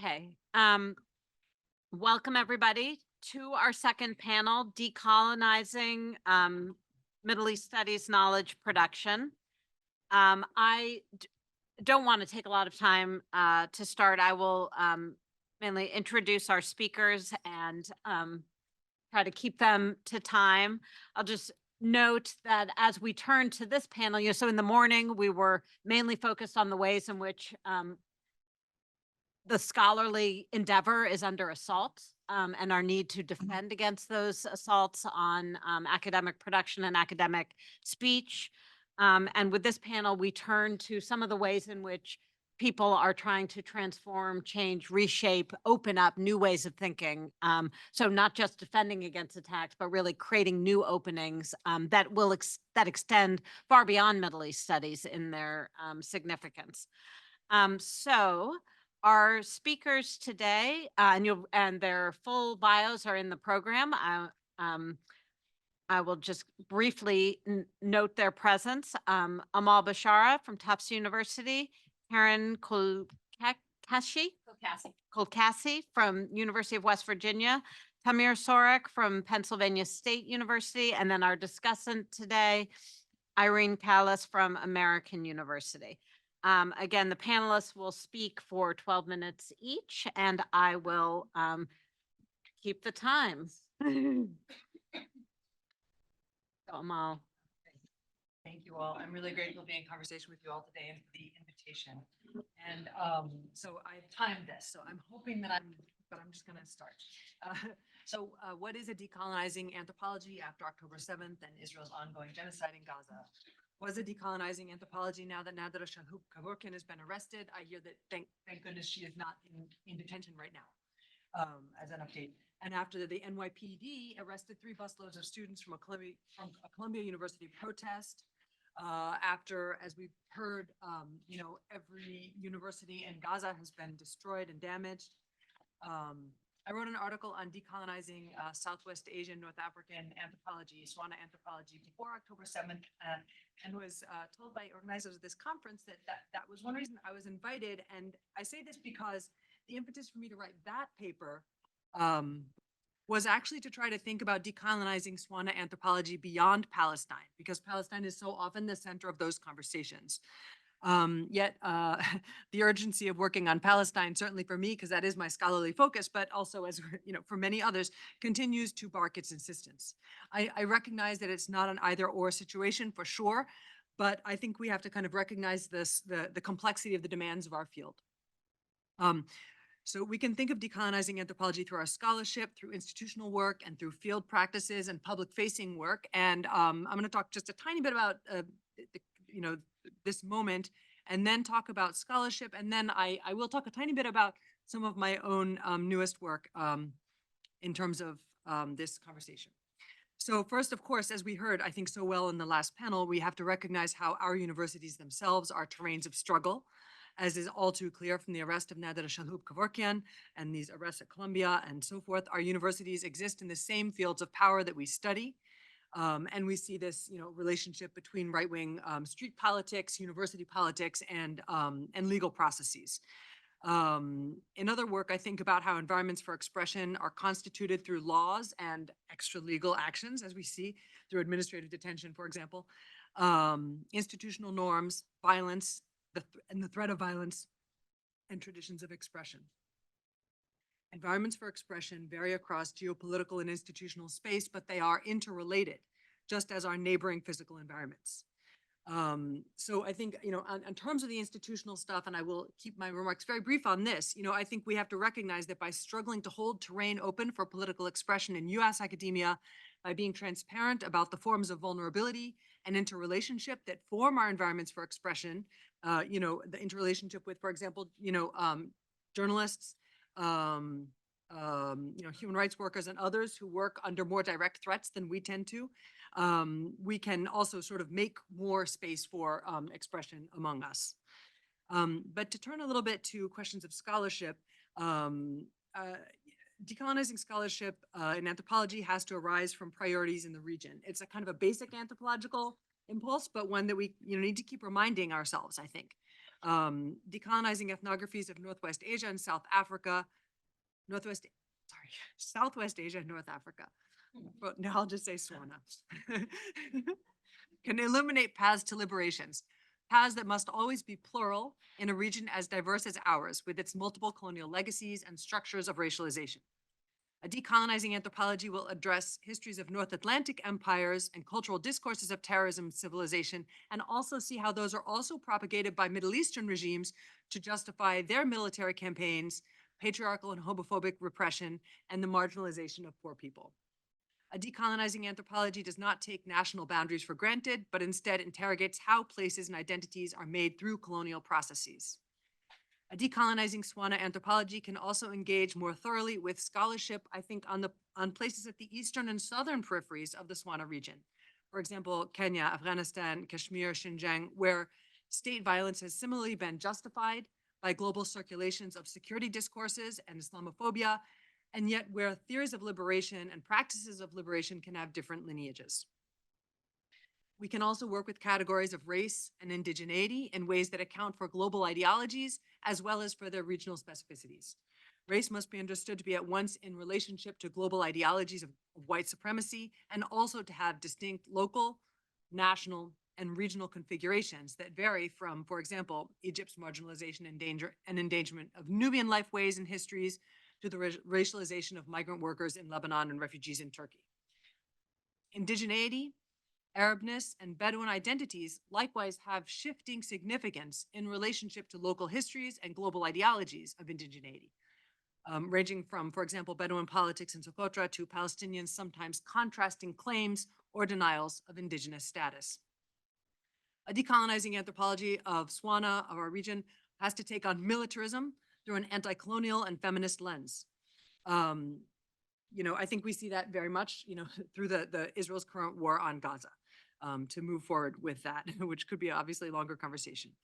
Okay. Welcome everybody to our second panel, Decolonizing Middle East Studies Knowledge Production. Don't want to take a lot of time to start. I will mainly introduce our speakers and try to keep them to time. I'll just note that as we turn to this panel, so in the morning we were mainly focused on the ways in which the scholarly endeavor is under assault, and our need to defend against those assaults on academic production and academic speech. And with this panel, we turn to some of the ways in which people are trying to transform, change, reshape, open up new ways of thinking. So not just defending against attacks, but really creating new openings that will that extend far beyond Middle East studies in their significance. So our speakers today, and their full bios are in the program. I will just briefly note their presence. Amahl Bishara from Tufts University, Karen Culcasi from University of West Virginia, Tamir Sorek from Pennsylvania State University, and then our discussant today, Irene Calis from American University. Again, the panelists will speak for 12 minutes each, and I will keep the time. Amahl. Thank you all. I'm really grateful to be in conversation with you all today and for the invitation. And so I've timed this, so I'm hoping that but I'm just going to start. What is a decolonizing anthropology after October 7th and Israel's ongoing genocide in Gaza? Was a decolonizing anthropology now that Nader Kevorkian has been arrested? I hear that, thank goodness she is not in detention right now, as an update. And after the NYPD arrested 3 busloads of students from a Columbia University protest, after, as we've heard, every university in Gaza has been destroyed and damaged. I wrote an article on decolonizing Southwest Asian, North African anthropology, Swana anthropology, before October 7th, and was told by organizers of this conference that was one reason I was invited. And I say this because the impetus for me to write that paper was actually to try to think about decolonizing Swana anthropology beyond Palestine, because Palestine is so often the center of those conversations. Yet the urgency of working on Palestine, certainly for me, because that is my scholarly focus, but also as for many others, continues to bark its insistence. I recognize that it's not an either or situation for sure, but I think we have to kind of recognize the complexity of the demands of our field. So we can think of decolonizing anthropology through our scholarship, through institutional work, and through field practices and public-facing work. And I'm going to talk just a tiny bit about this moment, and then talk about scholarship, and then I will talk a tiny bit about some of my own newest work in terms of this conversation. So first, of course, as we heard, I think so well in the last panel, we have to recognize how our universities themselves are terrains of struggle, as is all too clear from the arrest of Nader Kevorkian and these arrests at Columbia and so forth. Our universities exist in the same fields of power that we study. And we see this, relationship between right-wing street politics, university politics, and legal processes. In other work, I think about how environments for expression are constituted through laws and extra-legal actions, as we see through administrative detention, for example, institutional norms, violence, and the threat of violence, and traditions of expression. Environments for expression vary across geopolitical and institutional space, but they are interrelated, just as our neighboring physical environments. So I think, in terms of the institutional stuff, and I will keep my remarks very brief on this, I think we have to recognize that by struggling to hold terrain open for political expression in US academia, by being transparent about the forms of vulnerability and interrelationship that form our environments for expression, the interrelationship with, for example, journalists, human rights workers and others who work under more direct threats than we tend to, we can also sort of make more space for expression among us. But to turn a little bit to questions of scholarship, decolonizing scholarship in anthropology has to arise from priorities in the region. It's a kind of a basic anthropological impulse, but one that we need to keep reminding ourselves, I think. Decolonizing ethnographies of Northwest Asia and South Africa, Southwest Asia and North Africa. Well, now I'll just say SWANA. Can illuminate paths to liberations, paths that must always be plural in a region as diverse as ours, with its multiple colonial legacies and structures of racialization. A decolonizing anthropology will address histories of North Atlantic empires and cultural discourses of terrorism and civilization, and also see how those are also propagated by Middle Eastern regimes to justify their military campaigns, patriarchal and homophobic repression, and the marginalization of poor people. A decolonizing anthropology does not take national boundaries for granted, but instead interrogates how places and identities are made through colonial processes. A decolonizing SWANA anthropology can also engage more thoroughly with scholarship, I think, on places at the eastern and southern peripheries of the SWANA region. For example, Kenya, Afghanistan, Kashmir, Xinjiang, where state violence has similarly been justified by global circulations of security discourses and Islamophobia, and yet where theories of liberation and practices of liberation can have different lineages. We can also work with categories of race and indigeneity in ways that account for global ideologies as well as for their regional specificities. Race must be understood to be at once in relationship to global ideologies of white supremacy and also to have distinct local, national, and regional configurations that vary from, for example, Egypt's marginalization and endangerment of Nubian lifeways and histories to the racialization of migrant workers in Lebanon and refugees in Turkey. Indigeneity, Arabness, and Bedouin identities likewise have shifting significance in relationship to local histories and global ideologies of indigeneity, ranging from, for example, Bedouin politics in Socotra to Palestinians' sometimes contrasting claims or denials of indigenous status. A decolonizing anthropology of SWANA, of our region, has to take on militarism through an anti-colonial and feminist lens. I think we see that very much, through the Israel's current war on Gaza, to move forward with that, which could be obviously a longer conversation.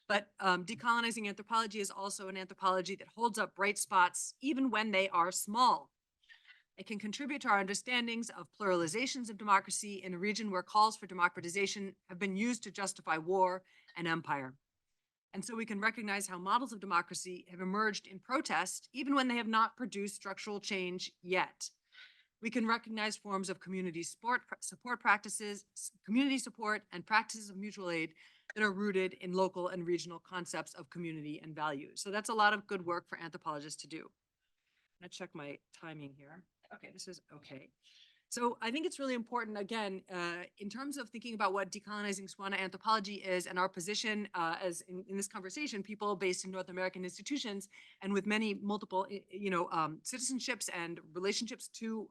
But decolonizing anthropology is also an anthropology that holds up bright spots even when they are small. It can contribute to our understandings of pluralizations of democracy in a region where calls for democratization have been used to justify war and empire. And so we can recognize how models of democracy have emerged in protest, even when they have not produced structural change yet. We can recognize forms of community support practices, community support, and practices of mutual aid that are rooted in local and regional concepts of community and values. So that's a lot of good work for anthropologists to do. I'm gonna check my timing here. Okay, this is okay. So I think it's really important, again, in terms of thinking about what decolonizing SWANA anthropology is and our position as in this conversation, people based in North American institutions and with many multiple, citizenships and relationships to,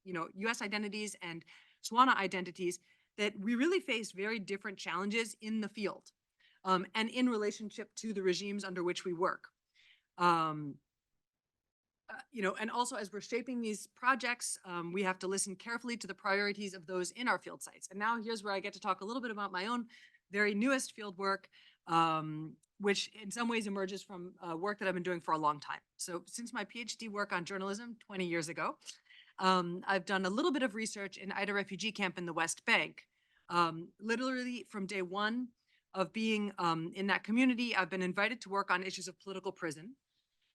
US identities and SWANA identities, that we really face very different challenges in the field and in relationship to the regimes under which we work. And also as we're shaping these projects, we have to listen carefully to the priorities of those in our field sites. And now here's where I get to talk a little bit about my own very newest field work, which in some ways emerges from work that I've been doing for a long time. So since my PhD work on journalism 20 years ago, I've done a little bit of research in Aida refugee camp in the West Bank. Literally from day one of being in that community, I've been invited to work on issues of political prison.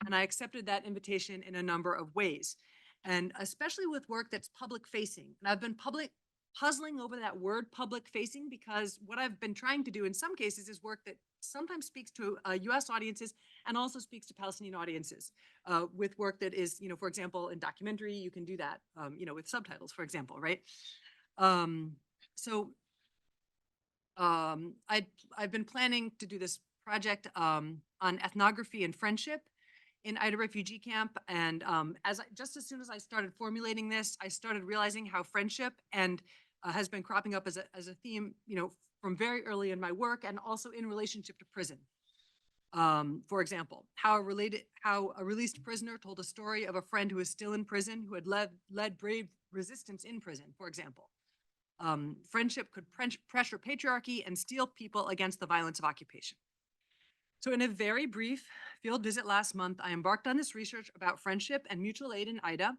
And I accepted that invitation in a number of ways, and especially with work that's public facing. And I've been puzzling over that word public facing, because what I've been trying to do in some cases is work that sometimes speaks to US audiences and also speaks to Palestinian audiences with work that is, for example, in documentary, you can do that, with subtitles, for example, right? I've been planning to do this project on ethnography and friendship in Aida refugee camp, and just as soon as I started formulating this, I started realizing how friendship and has been cropping up as a theme, from very early in my work, and also in relationship to prison. For example, how a released prisoner told a story of a friend who is still in prison, who had led brave resistance in prison, for example. Friendship could pressure patriarchy and steel people against the violence of occupation. So in a very brief field visit last month, I embarked on this research about friendship and mutual aid in Aida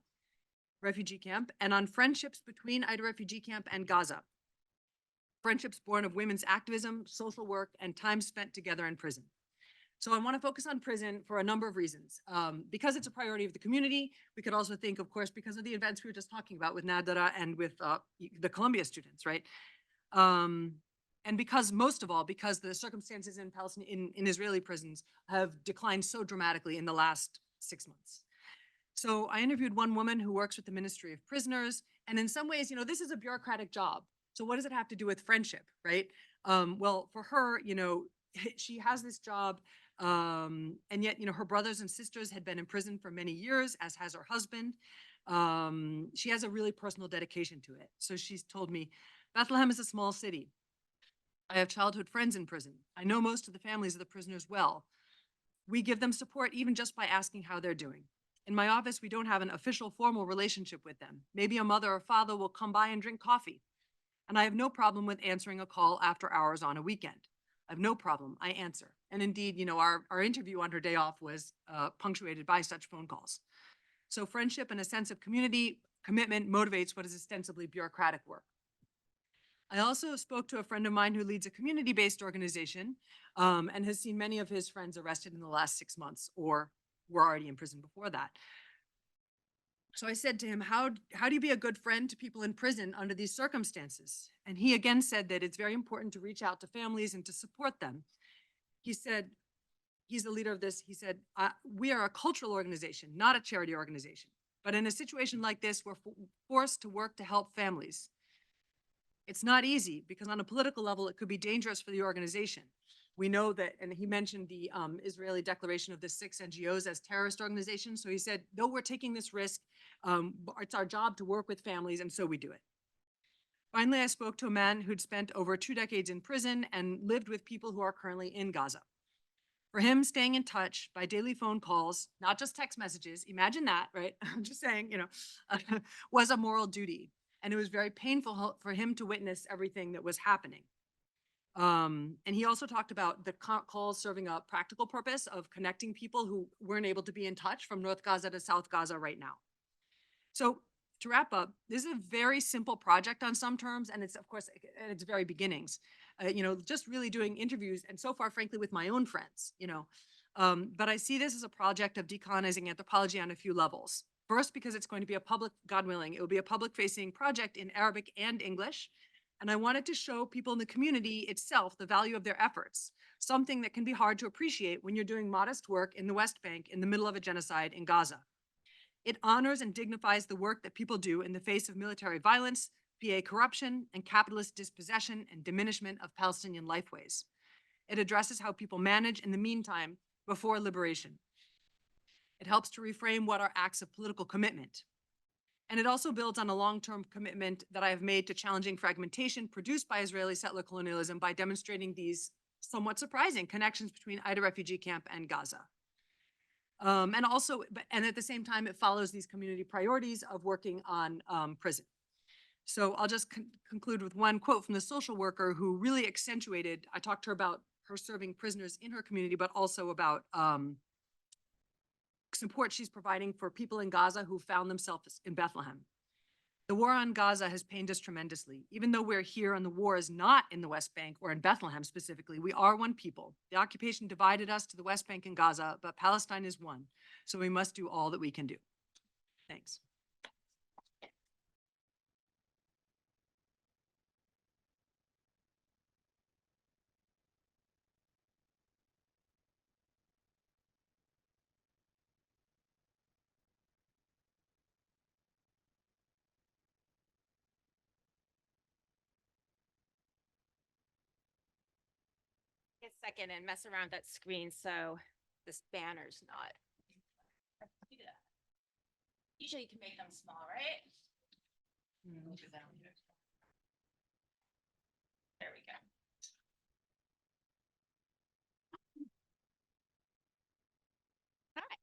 refugee camp, and on friendships between Aida refugee camp and Gaza. Friendships born of women's activism, social work, and time spent together in prison. So I want to focus on prison for a number of reasons. Because it's a priority of the community, we could also think, of course, because of the events we were just talking about with Nadara and with the Columbia students, right? And because, most of all, because the circumstances in Palestine, in Israeli prisons have declined so dramatically in the last 6 months. So I interviewed one woman who works with the Ministry of Prisoners, and in some ways, this is a bureaucratic job. So what does it have to do with friendship, right? Well, for her, she has this job, and yet, her brothers and sisters had been in prison for many years, as has her husband. She has a really personal dedication to it. So she's told me, Bethlehem is a small city. I have childhood friends in prison. I know most of the families of the prisoners well. We give them support even just by asking how they're doing. In my office, we don't have an official formal relationship with them. Maybe a mother or father will come by and drink coffee. And I have no problem with answering a call after hours on a weekend. I have no problem. I answer. And indeed, our interview on her day off was punctuated by such phone calls. So friendship and a sense of community commitment motivates what is ostensibly bureaucratic work. I also spoke to a friend of mine who leads a community-based organization and has seen many of his friends arrested in the last 6 months or were already in prison before that. So I said to him, how do you be a good friend to people in prison under these circumstances? And he again said that it's very important to reach out to families and to support them. He said, he's the leader of this, he said, we are a cultural organization, not a charity organization. But in a situation like this, we're forced to work to help families. It's not easy because on a political level, it could be dangerous for the organization. We know that, and he mentioned the Israeli declaration of the 6 NGOs as terrorist organizations. So he said, though we're taking this risk, it's our job to work with families, and so we do it. Finally, I spoke to a man who'd spent over 2 decades in prison and lived with people who are currently in Gaza. For him, staying in touch by daily phone calls, not just text messages, imagine that, right? I'm just saying, was a moral duty. And it was very painful for him to witness everything that was happening. And he also talked about the calls serving a practical purpose of connecting people who weren't able to be in touch from North Gaza to South Gaza right now. So to wrap up, this is a very simple project on some terms, and it's, of course, at its very beginnings. Just really doing interviews, and so far, frankly, with my own friends, but I see this as a project of decolonizing anthropology on a few levels. First, because it's going to be a public, God willing, it will be a public-facing project in Arabic and English. And I wanted to show people in the community itself the value of their efforts, something that can be hard to appreciate when you're doing modest work in the West Bank in the middle of a genocide in Gaza. It honors and dignifies the work that people do in the face of military violence, PA corruption, and capitalist dispossession and diminishment of Palestinian lifeways. It addresses how people manage in the meantime before liberation. It helps to reframe what are acts of political commitment. And it also builds on a long-term commitment that I have made to challenging fragmentation produced by Israeli settler colonialism by demonstrating these somewhat surprising connections between Aida refugee camp and Gaza. And at the same time, it follows these community priorities of working on prison. So I'll just conclude with one quote from the social worker who really accentuated, I talked to her about her serving prisoners in her community, but also about support she's providing for people in Gaza who found themselves in Bethlehem. The war on Gaza has pained us tremendously. Even though we're here and the war is not in the West Bank or in Bethlehem specifically, we are one people. The occupation divided us to the West Bank and Gaza, but Palestine is one. So we must do all that we can do. Thanks. A second and mess around that screen so this banner's not. Usually you can make them small, right? There we go. All right.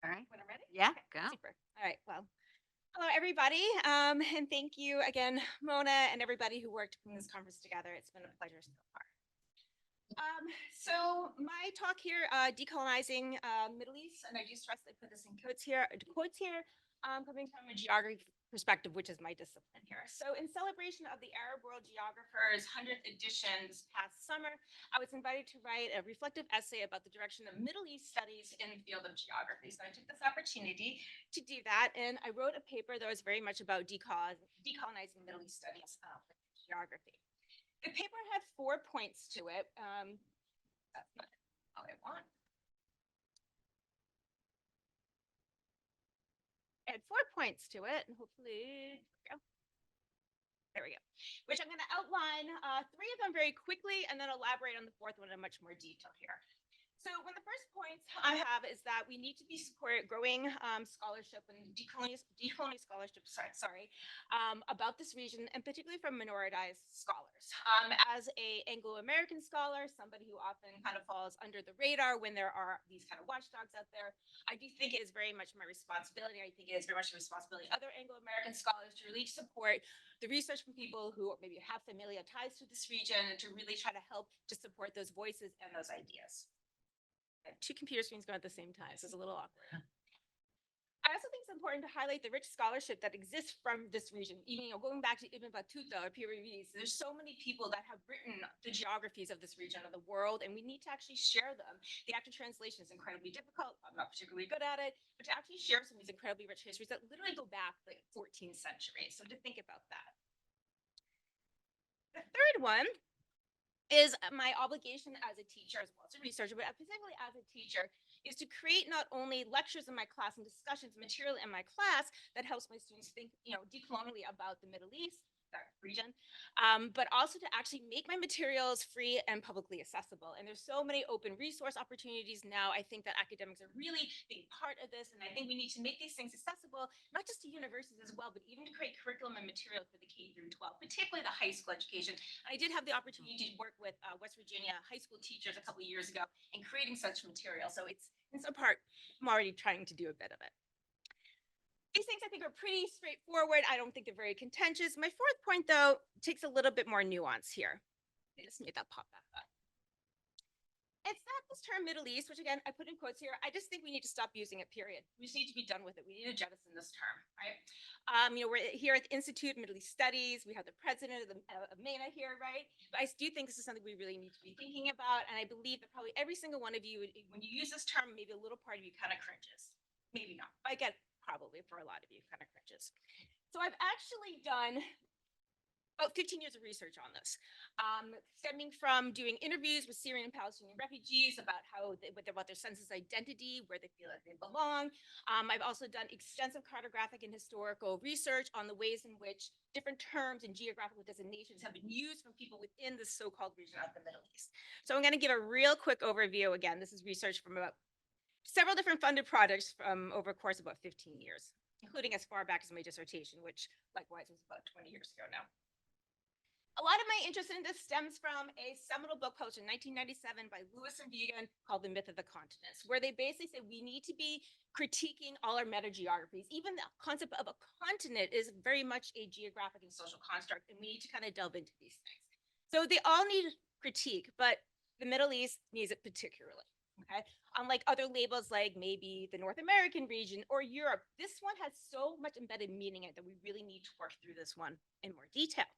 All right. When I'm ready? Yeah, Okay, go. Super. All right. Well, hello, everybody. And thank you again, Mona, and everybody who worked putting this conference together. It's been a pleasure so far. So my talk here, decolonizing Middle East, and I do stress I put this in quotes here. coming from a geography perspective, which is my discipline here. So in celebration of the Arab World Geographers 100th edition this past summer, I was invited to write a reflective essay about the direction of Middle East studies in the field of geography. So I took this opportunity to do that, and I wrote a paper that was very much about decolonizing Middle East studies with geography. The paper had 4 points to it. That's not all I want. It had 4 points to it, and hopefully, there we go. Which I'm going to outline 3 of them very quickly, and then elaborate on the 4th one in much more detail here. So one of the first points I have is that we need to be support growing scholarship and decolonize scholarship, about this region, and particularly from minoritized scholars. As a Anglo-American scholar, somebody who often kind of falls under the radar when there are these kind of watchdogs out there, I do think it is very much my responsibility. I think it is very much the responsibility of other Anglo-American scholars to really support the research from people who maybe have familial ties to this region, and to really try to help to support those voices and those ideas. I have 2 computer screens going at the same time, so it's a little awkward. I also think it's important to highlight the rich scholarship that exists from this region. Even, going back to Ibn Battuta or Piri, there's so many people that have written the geographies of this region of the world, and we need to actually share them. The act of translation is incredibly difficult. I'm not particularly good at it, but to actually share some of these incredibly rich histories that literally go back like 14th century. So to think about that. The third one is my obligation as a teacher, as well as a researcher, but particularly as a teacher, is to create not only lectures in my class and discussions, material in my class that helps my students think, decolonially about the Middle East, that region, but also to actually make my materials free and publicly accessible. And there's so many open resource opportunities now. I think that academics are really being part of this, and I think we need to make these things accessible, not just to universities as well, but even to create curriculum and material for the K through 12, particularly the high school education. I did have the opportunity to work with West Virginia high school teachers a couple of years ago in creating such material. So it's in some part, I'm already trying to do a bit of it. These things I think are pretty straightforward. I don't think they're very contentious. My 4th point, though, takes a little bit more nuance here. I just made that pop back up. It's not this term Middle East, which again, I put in quotes here. I just think we need to stop using it, period. We just need to be done with it. We need to jettison this term, right? We're here at the Institute of Middle East Studies. We have the president of MENA here, right? But I do think this is something we really need to be thinking about. And I believe that probably every single one of you, when you use this term, maybe a little part of you kind of cringes. Maybe not. But I get probably for a lot of you kind of cringes. So I've actually done about 15 years of research on this, stemming from doing interviews with Syrian and Palestinian refugees about about their sense of identity, where they feel like they belong. I've also done extensive cartographic and historical research on the ways in which different terms and geographical designations have been used from people within the so-called region of the Middle East. So I'm going to give a real quick overview. Again, this is research from about several different funded projects from over a course of about 15 years, including as far back as my dissertation, which likewise was about 20 years ago now. A lot of my interest in this stems from a seminal book published in 1997 by Lewis and Vegan called The Myth of the Continents, where they basically say we need to be critiquing all our meta-geographies. Even the concept of a continent is very much a geographic and social construct, and we need to kind of delve into these things. So they all need critique, but the Middle East needs it particularly. Okay. Unlike other labels like maybe the North American region or Europe, this one has so much embedded meaning in it that we really need to work through this one in more detail.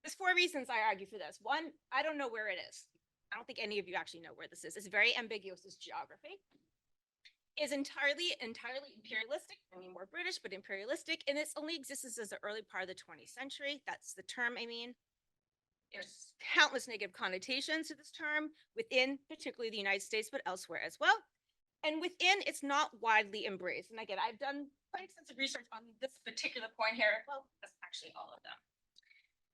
There's 4 reasons I argue for this. 1, I don't know where it is. I don't think any of you actually know where this is. It's very ambiguous, this geography. Is entirely imperialistic. I mean, more British, but imperialistic. And it's only existed since the early part of the 20th century. That's the term, I mean. There's countless negative connotations to this term within particularly the United States, but elsewhere as well. And within, it's not widely embraced. And again, I've done quite extensive research on this particular point here. Well, that's actually all of them.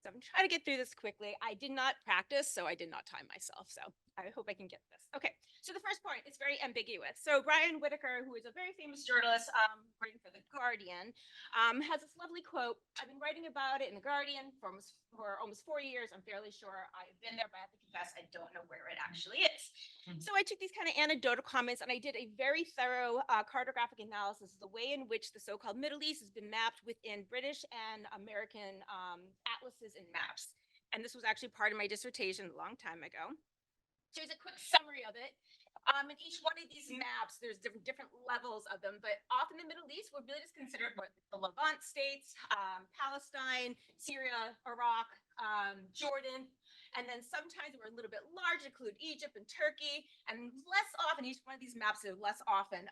So I'm trying to get through this quickly. I did not practice, so I did not time myself. So I hope I can get this. Okay, so the first point is very ambiguous. So Brian Whitaker, who is a very famous journalist writing for The Guardian, has this lovely quote. I've been writing about it in The Guardian for almost 4 years. I'm fairly sure I've been there, but I have to confess, I don't know where it actually is. So I took these kind of anecdotal comments and I did a very thorough cartographic analysis of the way in which the so-called Middle East has been mapped within British and American atlases and maps. And this was actually part of my dissertation a long time ago. So here's a quick summary of it. In each one of these maps, there's different levels of them, but often the Middle East would really just considered what the Levant states, Palestine, Syria, Iraq, Jordan, and then sometimes we're a little bit larger, include Egypt and Turkey, and less often, each one of these maps are less often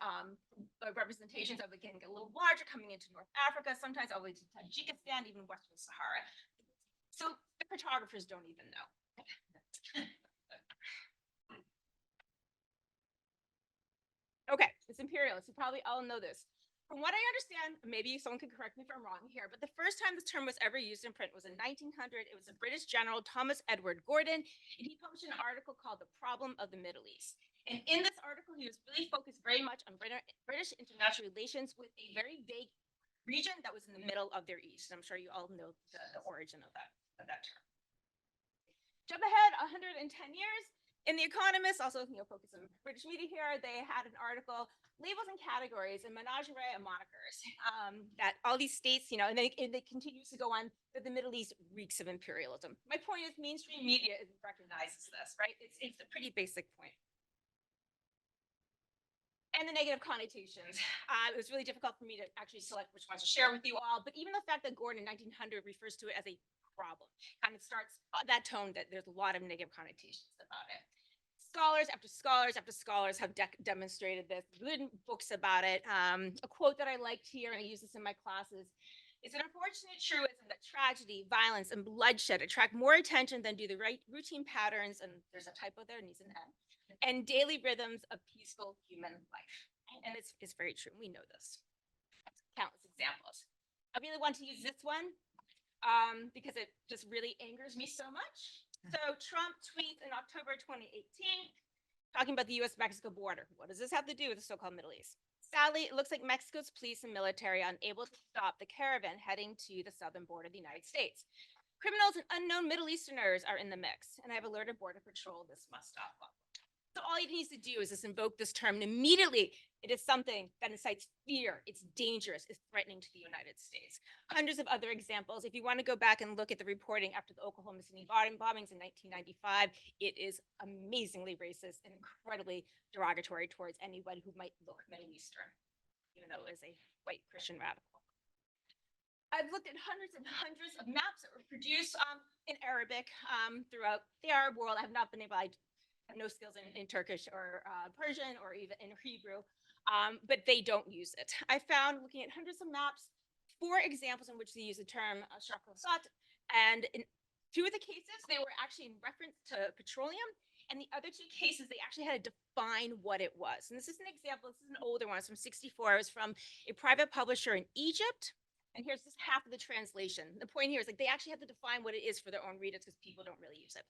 representations of, again, a little larger coming into North Africa, sometimes all the way to Tajikistan, even Western Sahara. So the cartographers don't even know. Okay, it's imperialist. You probably all know this. From what I understand, maybe someone could correct me if I'm wrong here, but the first time this term was ever used in print was in 1900. It was a British general, Thomas Edward Gordon, and he published an article called The Problem of the Middle East. And in this article, he was really focused very much on British international relations with a very vague region that was in the middle of their east. And I'm sure you all know the origin of that term. Jump ahead 110 years. In The Economist, also focus on British media here, they had an article, labels and categories and menagerie of monikers, that all these states, and they continues to go on that the Middle East reeks of imperialism. My point is mainstream media recognizes this, right? It's a pretty basic point. And the negative connotations. It was really difficult for me to actually select which ones to share with you all, but even the fact that Gordon in 1900 refers to it as a problem kind of starts that tone that there's a lot of negative connotations about it. Scholars after scholars after scholars have demonstrated this, written books about it. A quote that I liked here, and I use this in my classes, it's an unfortunate truism that tragedy, violence, and bloodshed attract more attention than do the routine patterns, and there's a typo there, needs an N, and daily rhythms of peaceful human life. And it's very true, we know this. Countless examples. I really want to use this one because it just really angers me so much. So Trump tweets in October 2018, talking about the US-Mexico border. What does this have to do with the so-called Middle East? Sadly, it looks like Mexico's police and military are unable to stop the caravan heading to the southern border of the United States. Criminals and unknown Middle Easterners are in the mix, and I have alerted Border Patrol this must stop. So all he needs to do is just invoke this term, and immediately it is something that incites fear. It's dangerous. It's threatening to the United States. Hundreds of other examples. If you want to go back and look at the reporting after the Oklahoma City bombings in 1995, it is amazingly racist and incredibly derogatory towards anybody who might look Middle Eastern, even though it is a white Christian radical. I've looked at hundreds and hundreds of maps that were produced in Arabic throughout the Arab world. I have not been able, I have no skills in Turkish or Persian or even in Hebrew, but they don't use it. I found, looking at hundreds of maps, 4 examples in which they use the term shakosat, and in 2 of the cases, they were actually in reference to petroleum, and the other 2 cases, they actually had to define what it was. And this is an example, this is an older one, it's from 64, it was from a private publisher in Egypt, and here's just half of the translation. The point here is like they actually have to define what it is for their own readers because people don't really use it.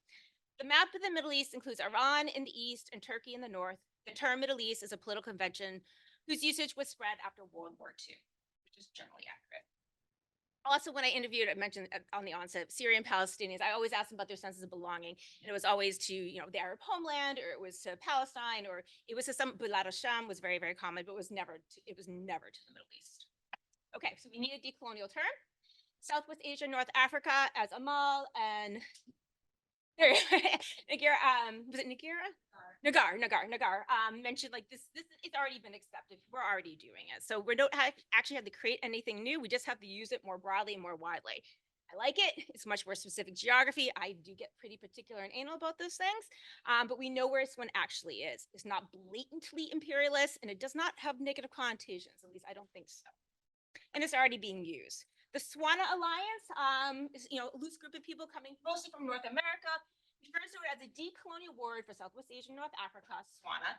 The map of the Middle East includes Iran in the east and Turkey in the north. The term Middle East is a political convention whose usage was spread after World War II, which is generally accurate. Also, when I interviewed, I mentioned on the onset, Syrian Palestinians, I always asked them about their senses of belonging. And it was always to, the Arab homeland, or it was to Palestine, or it was to some, Bilad al-Sham was very, very common, but it was never to the Middle East. Okay, so we need a decolonial term. Southwest Asia, North Africa as Amahl, and Nagar, was it Nagar? Nagar mentioned like this it's already been accepted. We're already doing it. So we don't actually have to create anything new. We just have to use it more broadly and more widely. I like it. It's much more specific geography. I do get pretty particular and anal about those things, but we know where this one actually is. It's not blatantly imperialist, and it does not have negative connotations. At least I don't think so. And it's already being used. The Swana Alliance is a loose group of people coming mostly from North America. Refers to it as a decolonial word for Southwest Asia, North Africa, Swana.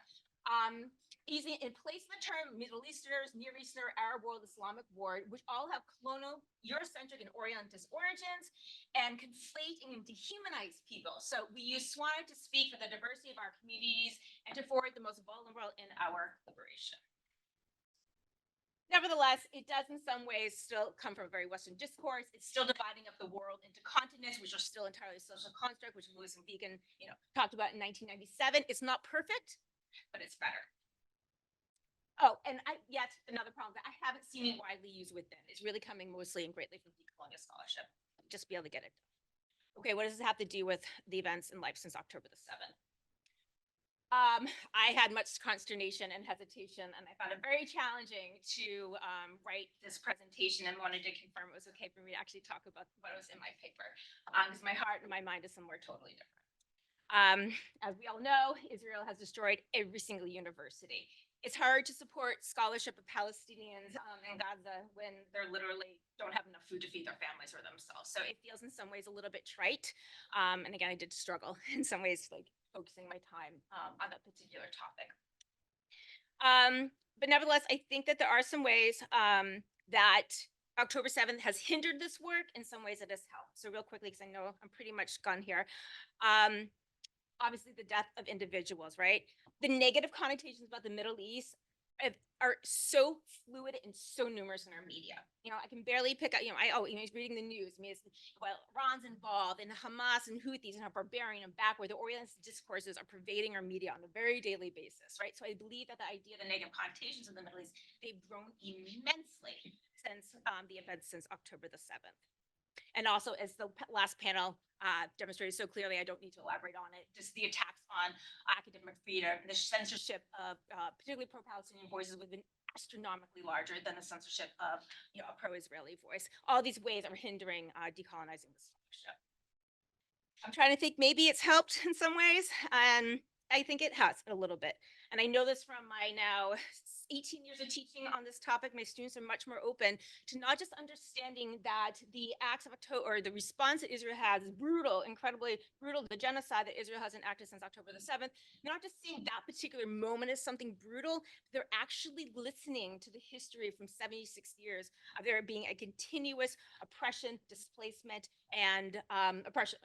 Easy in place of the term Middle Easterners, Near Eastern, Arab world, Islamic world, which all have colonial, Eurocentric, and Orientalist origins, and conflate and dehumanize people. So we use Swana to speak for the diversity of our communities and to forward the most vulnerable in our liberation. Nevertheless, it does in some ways still come from a very Western discourse. It's still dividing up the world into continents, which are still entirely social construct, which Lewis and Beacon, talked about in 1997. It's not perfect, but it's better. Oh, and yet another problem that I haven't seen it widely used within. It's really coming mostly and greatly from decolonial scholarship. Just be able to get it done. Okay, what does this have to do with the events in life since October the 7th? I had much consternation and hesitation, and I found it very challenging to write this presentation and wanted to confirm it was okay for me to actually talk about what was in my paper, because my heart and my mind is somewhere totally different. As we all know, Israel has destroyed every single university. It's hard to support scholarship of Palestinians in Gaza when they're literally don't have enough food to feed their families or themselves. So it feels in some ways a little bit trite. And again, I did struggle in some ways, like focusing my time on that particular topic. But nevertheless, I think that there are some ways that October 7th has hindered this work. In some ways it has helped. So real quickly, because I know I'm pretty much gone here. Obviously the death of individuals, right? The negative connotations about the Middle East are so fluid and so numerous in our media. You know, I can barely pick up, he's reading the news. I mean, well, Iran's involved and Hamas and Houthis and how barbarian and backward the Orientalist discourses are pervading our media on a very daily basis, right? So I believe that the idea of the negative connotations of the Middle East, they've grown immensely since the events since October the 7th. And also, as the last panel demonstrated so clearly, I don't need to elaborate on it, just the attacks on academic freedom, the censorship of particularly pro-Palestinian voices have been astronomically larger than the censorship of a pro-Israeli voice. All these ways are hindering decolonizing the scholarship. I'm trying to think, maybe it's helped in some ways, and I think it has a little bit. And I know this from my now 18 years of teaching on this topic. My students are much more open to not just understanding that the acts of October, or the response that Israel has is brutal, incredibly brutal, the genocide that Israel has enacted since October the 7th. They're not just seeing that particular moment as something brutal, they're actually listening to the history from 76 years of there being a continuous oppression, displacement, and oppression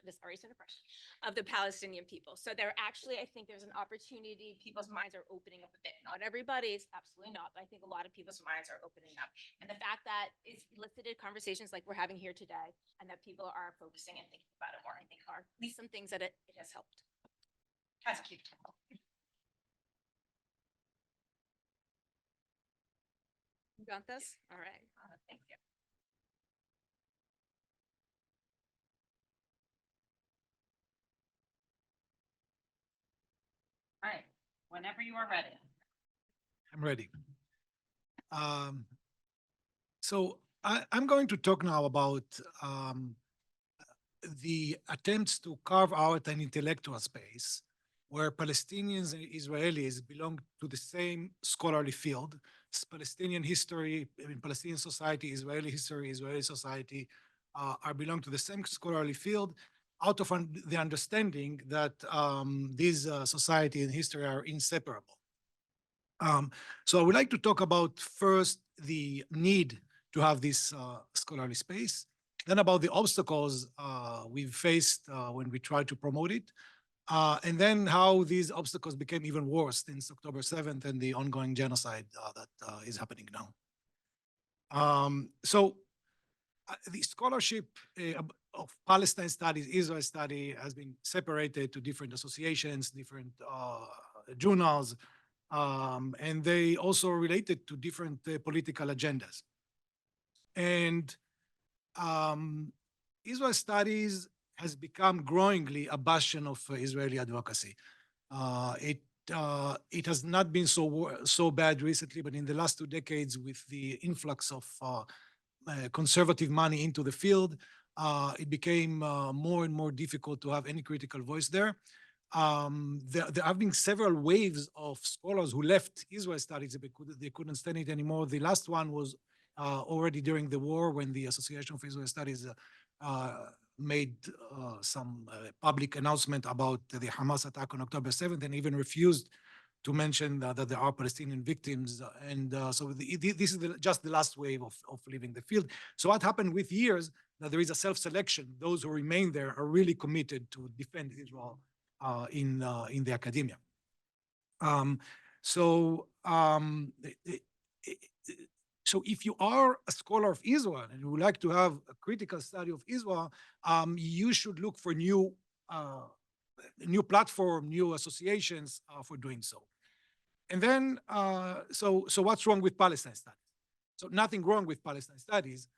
of the Palestinian people. So they're actually, I think there's an opportunity, people's minds are opening up a bit. Not everybody's, absolutely not, but I think a lot of people's minds are opening up. And the fact that it's elicited conversations like we're having here today, and that people are focusing and thinking about it more, I think are at least some things that it has helped. Has cute. You got this? All right. Thank you. All right, whenever you are ready. I'm ready. So I'm going to talk now about the attempts to carve out an intellectual space where Palestinians and Israelis belong to the same scholarly field. It's Palestinian history, I mean, Palestinian society, Israeli history, Israeli society are belong to the same scholarly field out of the understanding that these society and history are inseparable. So I would like to talk about first the need to have this scholarly space, then about the obstacles we've faced when we tried to promote it, and then how these obstacles became even worse since October 7th and the ongoing genocide that is happening now. The scholarship of Palestine studies, Israel study has been separated to different associations, different journals, and they also related to different political agendas. And Israel studies has become growingly a bastion of Israeli advocacy. It has not been so bad recently, but in the last 2 decades, with the influx of conservative money into the field, it became more and more difficult to have any critical voice there. There have been several waves of scholars who left Israel studies. They couldn't stand it anymore. The last one was already during the war, when the Association of Israel Studies made some public announcement about the Hamas attack on October 7th, and even refused to mention that there are Palestinian victims. And so this is just the last wave of leaving the field. So what happened with years, that there is a self-selection. Those who remain there are really committed to defend Israel in the academia. So if you are a scholar of Israel and you would like to have a critical study of Israel, you should look for new platform, new associations for doing so. And then, so what's wrong with Palestine studies? So nothing wrong with Palestine studies,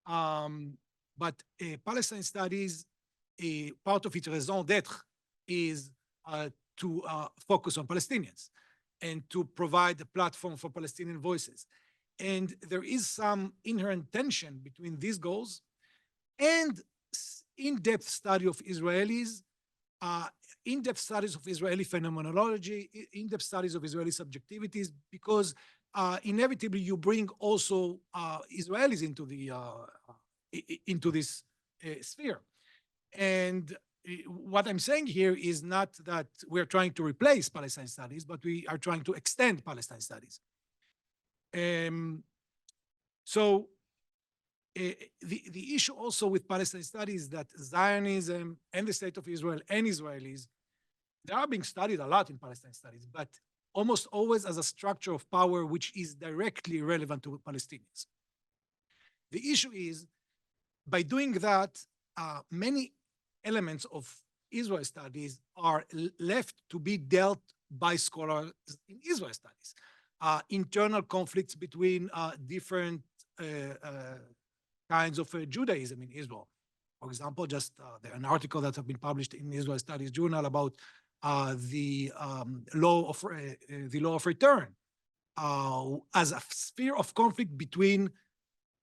but Palestine studies, part of its raison d'etre is to focus on Palestinians and to provide a platform for Palestinian voices. And there is some inherent tension between these goals and in-depth study of Israelis, in-depth studies of Israeli phenomenology, in-depth studies of Israeli subjectivities, because inevitably you bring also Israelis into this sphere. And what I'm saying here is not that we're trying to replace Palestine studies, but we are trying to extend Palestine studies. So the issue also with Palestine studies is that Zionism and the state of Israel and Israelis, they are being studied a lot in Palestine studies, but almost always as a structure of power which is directly relevant to Palestinians. The issue is, by doing that, many elements of Israel studies are left to be dealt by scholars in Israel studies. Internal conflicts between different kinds of Judaism in Israel. For example, just an article that has been published in Israel Studies Journal about the law of return as a sphere of conflict between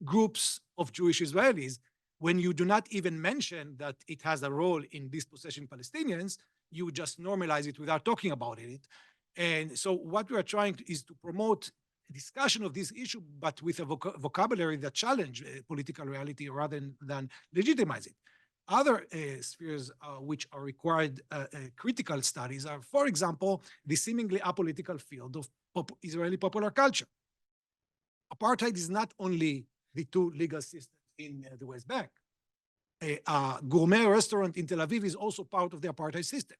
groups of Jewish Israelis. When you do not even mention that it has a role in dispossessing Palestinians, you just normalize it without talking about it. And so what we are trying is to promote discussion of this issue, but with a vocabulary that challenge political reality rather than legitimize it. Other spheres which are required critical studies are, for example, the seemingly apolitical field of Israeli popular culture. Apartheid is not only the two legal systems in the West Bank. A gourmet restaurant in Tel Aviv is also part of the apartheid system.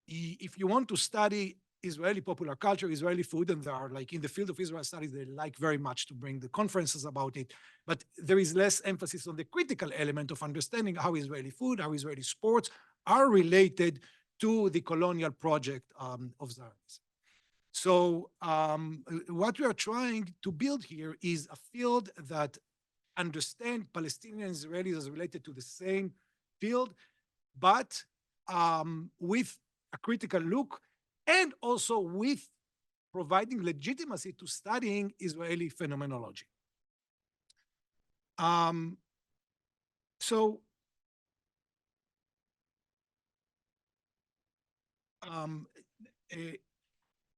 If you want to study Israeli popular culture, Israeli food, and there are, like in the field of Israel studies, they like very much to bring the conferences about it, but there is less emphasis on the critical element of understanding how Israeli food, how Israeli sports are related to the colonial project of Zionism. So what we are trying to build here is a field that understand Palestinian and Israelis as related to the same field, but with a critical look, and also with providing legitimacy to studying Israeli phenomenology.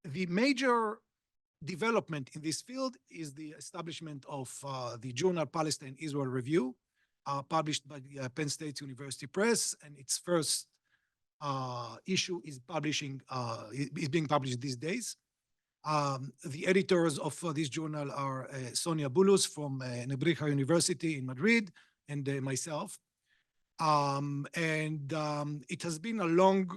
The major development in this field is the establishment of the journal Palestine-Israel Review, published by the Penn State University Press, and its first issue is being published these days. The editors of this journal are Sonia Bulus from Nebrija University in Madrid and myself. It has been a long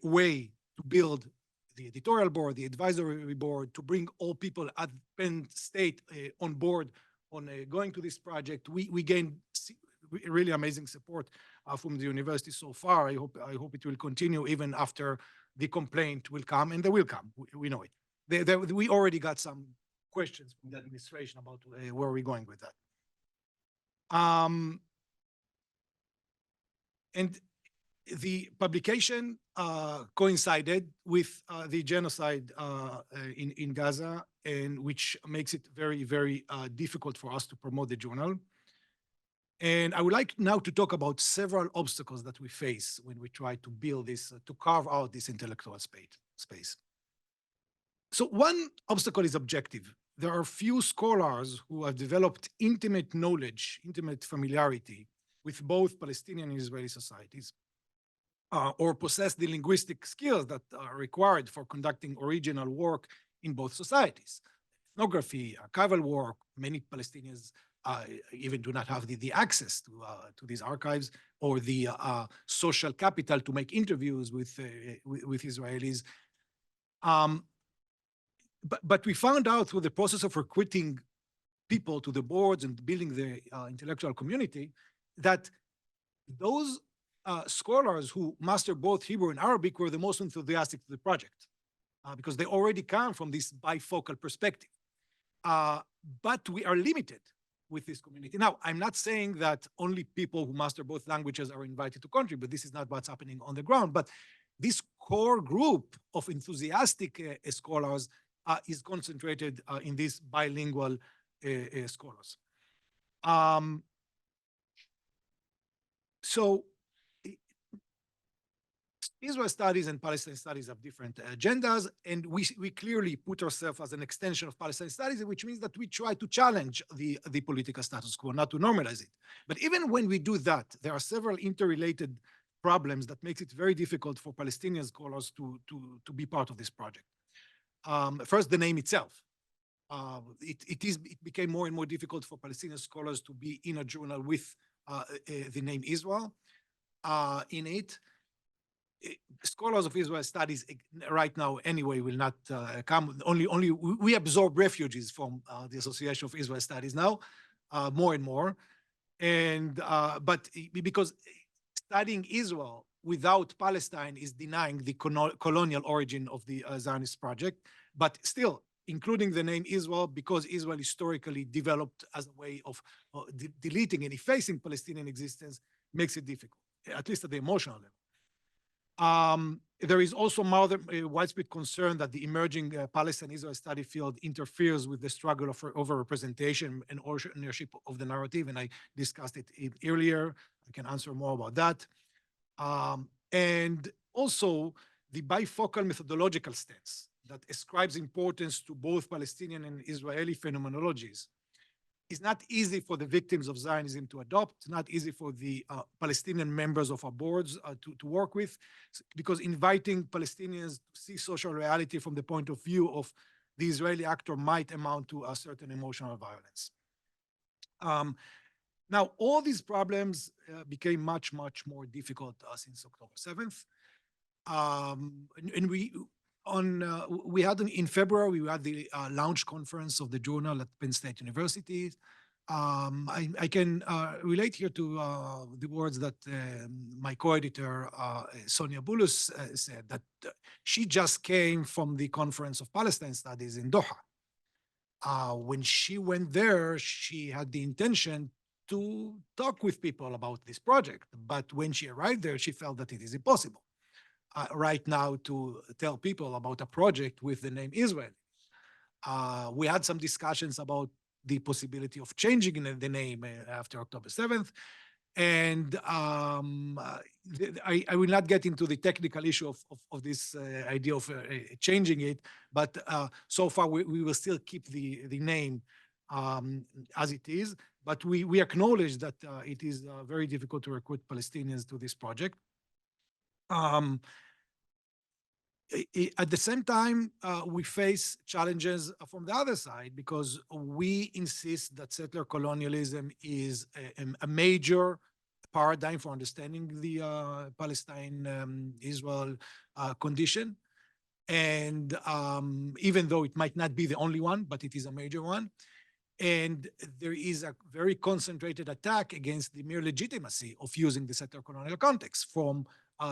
way to build the editorial board, the advisory board, to bring all people at Penn State on board on going to this project. We gained really amazing support from the university so far. I hope it will continue even after the complaint will come, and they will come. We know it. We already got some questions from the administration about where we're going with that. And the publication coincided with the genocide in Gaza, and which makes it very, very difficult for us to promote the journal. And I would like now to talk about several obstacles that we face when we try to build this, to carve out this intellectual space. So one obstacle is objective. There are few scholars who have developed intimate knowledge, intimate familiarity with both Palestinian and Israeli societies, or possess the linguistic skills that are required for conducting original work in both societies. Ethnography, archival work, many Palestinians even do not have the access to these archives or the social capital to make interviews with Israelis. But we found out through the process of recruiting people to the boards and building the intellectual community that those scholars who master both Hebrew and Arabic were the most enthusiastic to the project because they already come from this bifocal perspective. But we are limited with this community. Now, I'm not saying that only people who master both languages are invited to contribute. This is not what's happening on the ground. But this core group of enthusiastic scholars is concentrated in these bilingual scholars. So Israel studies and Palestine studies have different agendas, and we clearly put ourselves as an extension of Palestine studies, which means that we try to challenge the political status quo, not to normalize it. But even when we do that, there are several interrelated problems that makes it very difficult for Palestinian scholars to be part of this project. First, the name itself. It became more and more difficult for Palestinian scholars to be in a journal with the name Israel in it. Scholars of Israel studies right now anyway will not come. Only we absorb refugees from the Association of Israel Studies now, more and more, and but because studying Israel without Palestine is denying the colonial origin of the Zionist project, but still including the name Israel, because Israel historically developed as a way of deleting and effacing Palestinian existence, makes it difficult, at least at the emotional level. There is also more widespread concern that the emerging Palestine-Israel study field interferes with the struggle for over-representation and ownership of the narrative, and I discussed it earlier. I can answer more about that. And also the bifocal methodological stance that ascribes importance to both Palestinian and Israeli phenomenologies is not easy for the victims of Zionism to adopt, not easy for the Palestinian members of our boards to work with, because inviting Palestinians to see social reality from the point of view of the Israeli actor might amount to a certain emotional violence. Now, all these problems became much, much more difficult since October 7th. And we had in February, we had the launch conference of the journal at Penn State University. I can relate here to the words that my co-editor, Sonia Bulus, said, that she just came from the Conference of Palestine Studies in Doha. When she went there, she had the intention to talk with people about this project. But when she arrived there, she felt that it is impossible right now to tell people about a project with the name Israel. We had some discussions about the possibility of changing the name after October 7th. And I will not get into the technical issue of this idea of changing it, but so far we will still keep the name as it is. But we acknowledge that it is very difficult to recruit Palestinians to this project. At the same time, we face challenges from the other side, because we insist that settler colonialism is a major paradigm for understanding the Palestine-Israel condition. And even though it might not be the only one, but it is a major one. And there is a very concentrated attack against the mere legitimacy of using the settler colonial context from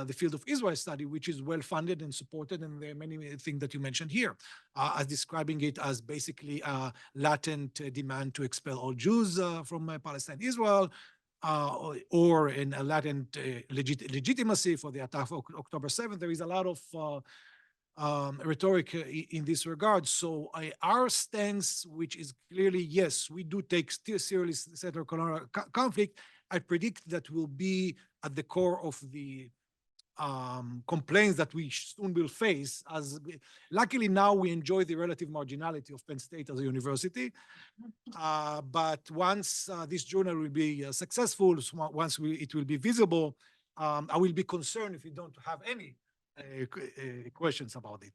the field of Israel study, which is well-funded and supported, and there are many things that you mentioned here, as describing it as basically a latent demand to expel all Jews from Palestine, Israel, or in a latent legitimacy for the attack of October 7th. There is a lot of rhetoric in this regard. So our stance, which is clearly, yes, we do take still seriously settler colonial conflict, I predict that will be at the core of the complaints that we soon will face. As luckily now we enjoy the relative marginality of Penn State as a university, but once this journal will be successful, once it will be visible, I will be concerned if we don't have any questions about it.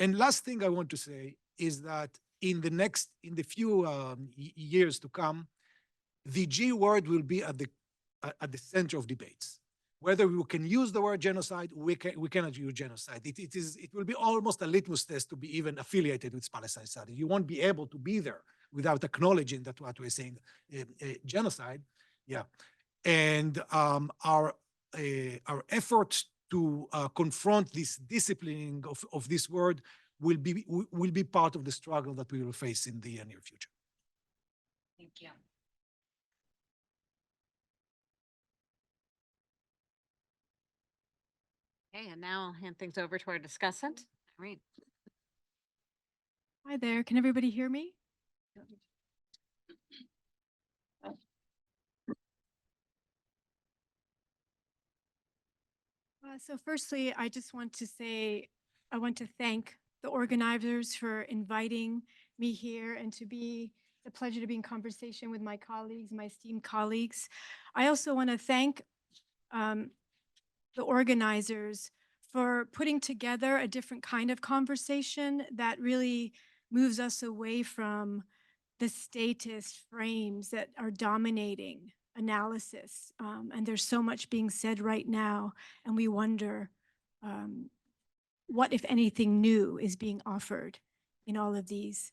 And last thing I want to say is that in the few years to come, the G word will be at the center of debates. Whether we can use the word genocide, we cannot use genocide. It will be almost a litmus test to be even affiliated with Palestine studies. You won't be able to be there without acknowledging that what we're saying, genocide. Yeah, and our efforts to confront this disciplining of this word will be part of the struggle that we will face in the near future. Thank you. Okay, and now I'll hand things over to our discussant, Irene. Hi there. Can everybody hear me? So firstly, I just want to say, I want to thank the organizers for inviting me here and to be the pleasure to be in conversation with my colleagues, my esteemed colleagues. I also want to thank the organizers for putting together a different kind of conversation that really moves us away from the statist frames that are dominating analysis. And there's so much being said right now, and we wonder what, if anything, new is being offered in all of these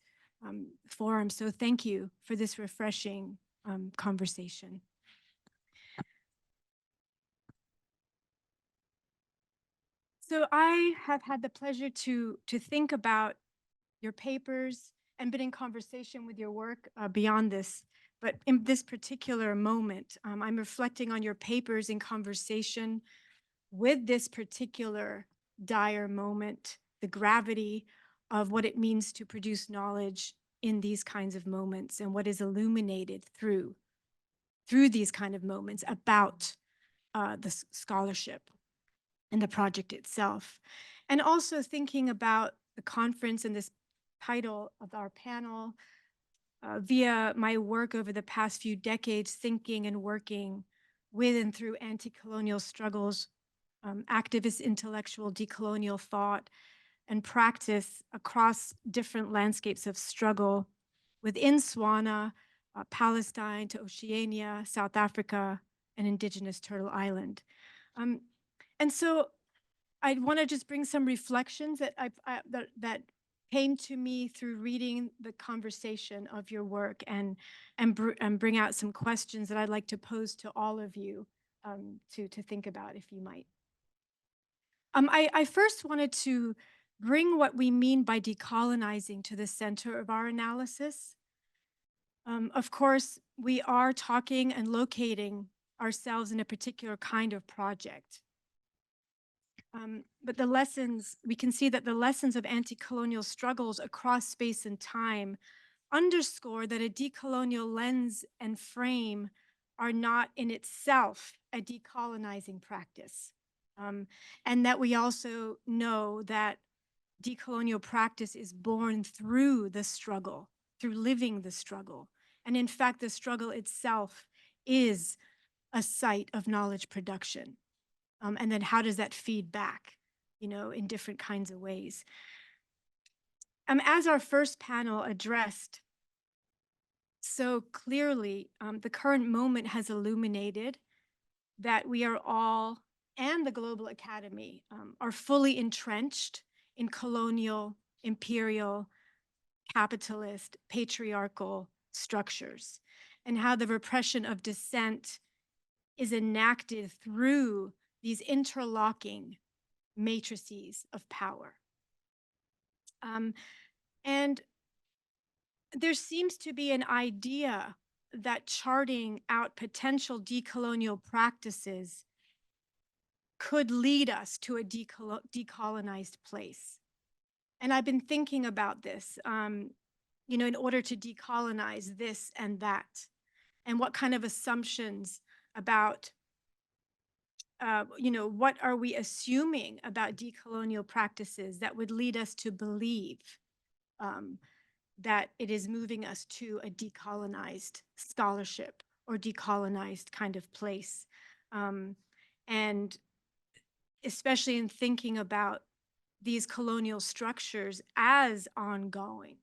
forums. So thank you for this refreshing conversation. So I have had the pleasure to think about your papers and been in conversation with your work beyond this. But in this particular moment, I'm reflecting on your papers in conversation with this particular dire moment, the gravity of what it means to produce knowledge in these kinds of moments and what is illuminated through these kind of moments about the scholarship and the project itself. And also thinking about the conference and this title of our panel via my work over the past few decades, thinking and working with and through anti-colonial struggles, activist intellectual decolonial thought and practice across different landscapes of struggle within Swana, Palestine to Oceania, South Africa, and indigenous Turtle Island. And so I want to just bring some reflections that that came to me through reading the conversation of your work and bring out some questions that I'd like to pose to all of you to think about, if you might. I first wanted to bring what we mean by decolonizing to the center of our analysis. Of course, we are talking and locating ourselves in a particular kind of project. But the lessons, we can see that the lessons of anti-colonial struggles across space and time underscore that a decolonial lens and frame are not in itself a decolonizing practice. And that we also know that decolonial practice is born through the struggle, through living the struggle. And in fact, the struggle itself is a site of knowledge production. And then how does that feed back, you know, in different kinds of ways? As our first panel addressed so clearly, the current moment has illuminated that we are all, and the Global Academy, are fully entrenched in colonial, imperial, capitalist, patriarchal structures, and how the repression of dissent is enacted through these interlocking matrices of power. And there seems to be an idea that charting out potential decolonial practices could lead us to a decolonized place. And I've been thinking about this, you know, in order to decolonize this and that, and what kind of assumptions about you know, what are we assuming about decolonial practices that would lead us to believe that it is moving us to a decolonized scholarship or decolonized kind of place. And especially in thinking about these colonial structures as ongoing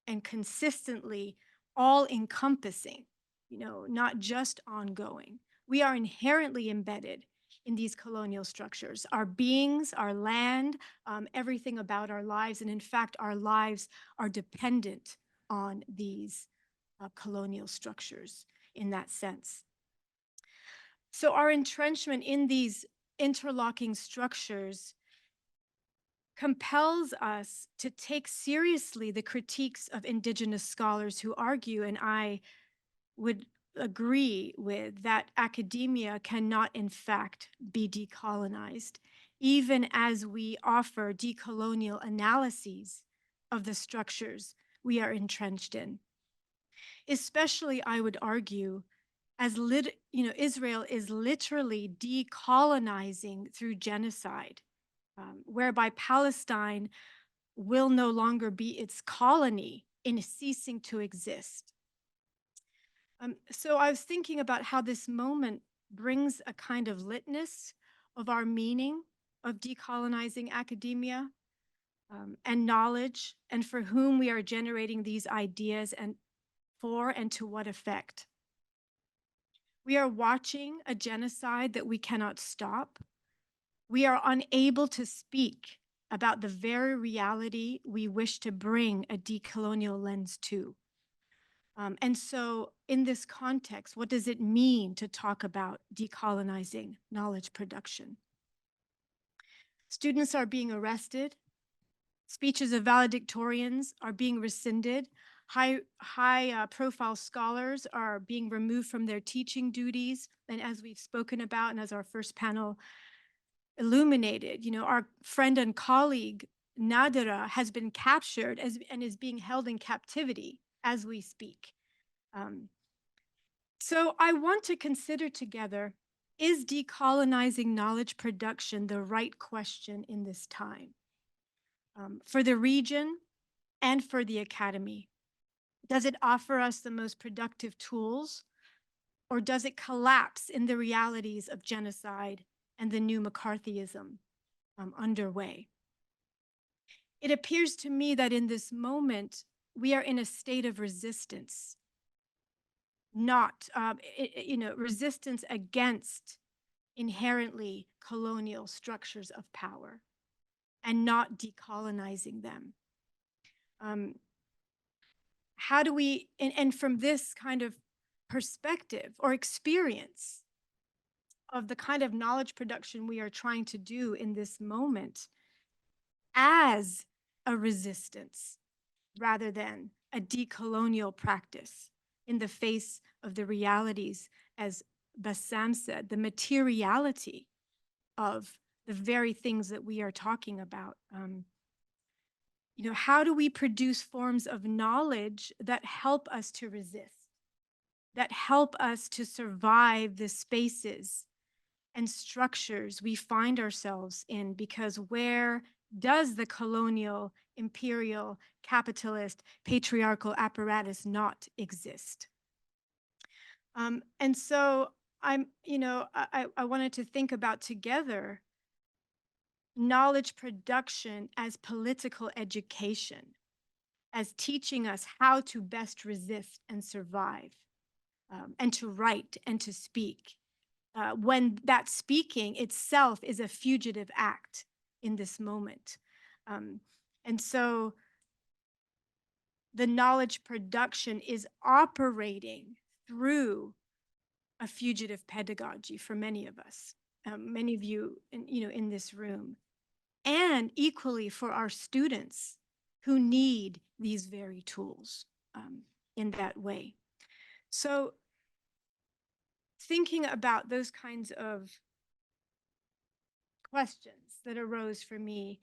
and consistently all encompassing, you know, not just ongoing. We are inherently embedded in these colonial structures, our beings, our land, everything about our lives. And in fact, our lives are dependent on these colonial structures in that sense. So our entrenchment in these interlocking structures compels us to take seriously the critiques of indigenous scholars who argue, and I would agree with, that academia cannot in fact be decolonized even as we offer decolonial analyses of the structures we are entrenched in. Especially, I would argue, as Israel is literally decolonizing through genocide, whereby Palestine will no longer be its colony in ceasing to exist. So I was thinking about how this moment brings a kind of litness of our meaning of decolonizing academia and knowledge, and for whom we are generating these ideas and for and to what effect. We are watching a genocide that we cannot stop. We are unable to speak about the very reality we wish to bring a decolonial lens to. And so in this context, what does it mean to talk about decolonizing knowledge production? Students are being arrested. Speeches of valedictorians are being rescinded. High-profile scholars are being removed from their teaching duties. And as we've spoken about, and as our first panel illuminated, our friend and colleague, Nadira, has been captured and is being held in captivity as we speak. So I want to consider together, is decolonizing knowledge production the right question in this time? For the region and for the academy? Does it offer us the most productive tools, or does it collapse in the realities of genocide and the new McCarthyism underway? It appears to me that in this moment, we are in a state of resistance, not, resistance against inherently colonial structures of power and not decolonizing them. How do we, and from this kind of perspective or experience of the kind of knowledge production we are trying to do in this moment as a resistance rather than a decolonial practice in the face of the realities, as Bassam said, the materiality of the very things that we are talking about. How do we produce forms of knowledge that help us to resist, that help us to survive the spaces and structures we find ourselves in? Because where does the colonial, imperial, capitalist, patriarchal apparatus not exist? And so I wanted to think about together knowledge production as political education, as teaching us how to best resist and survive, and to write and to speak, when that speaking itself is a fugitive act in this moment. And so the knowledge production is operating through a fugitive pedagogy for many of us, many of you in this room, and equally for our students who need these very tools in that way. So thinking about those kinds of questions that arose for me,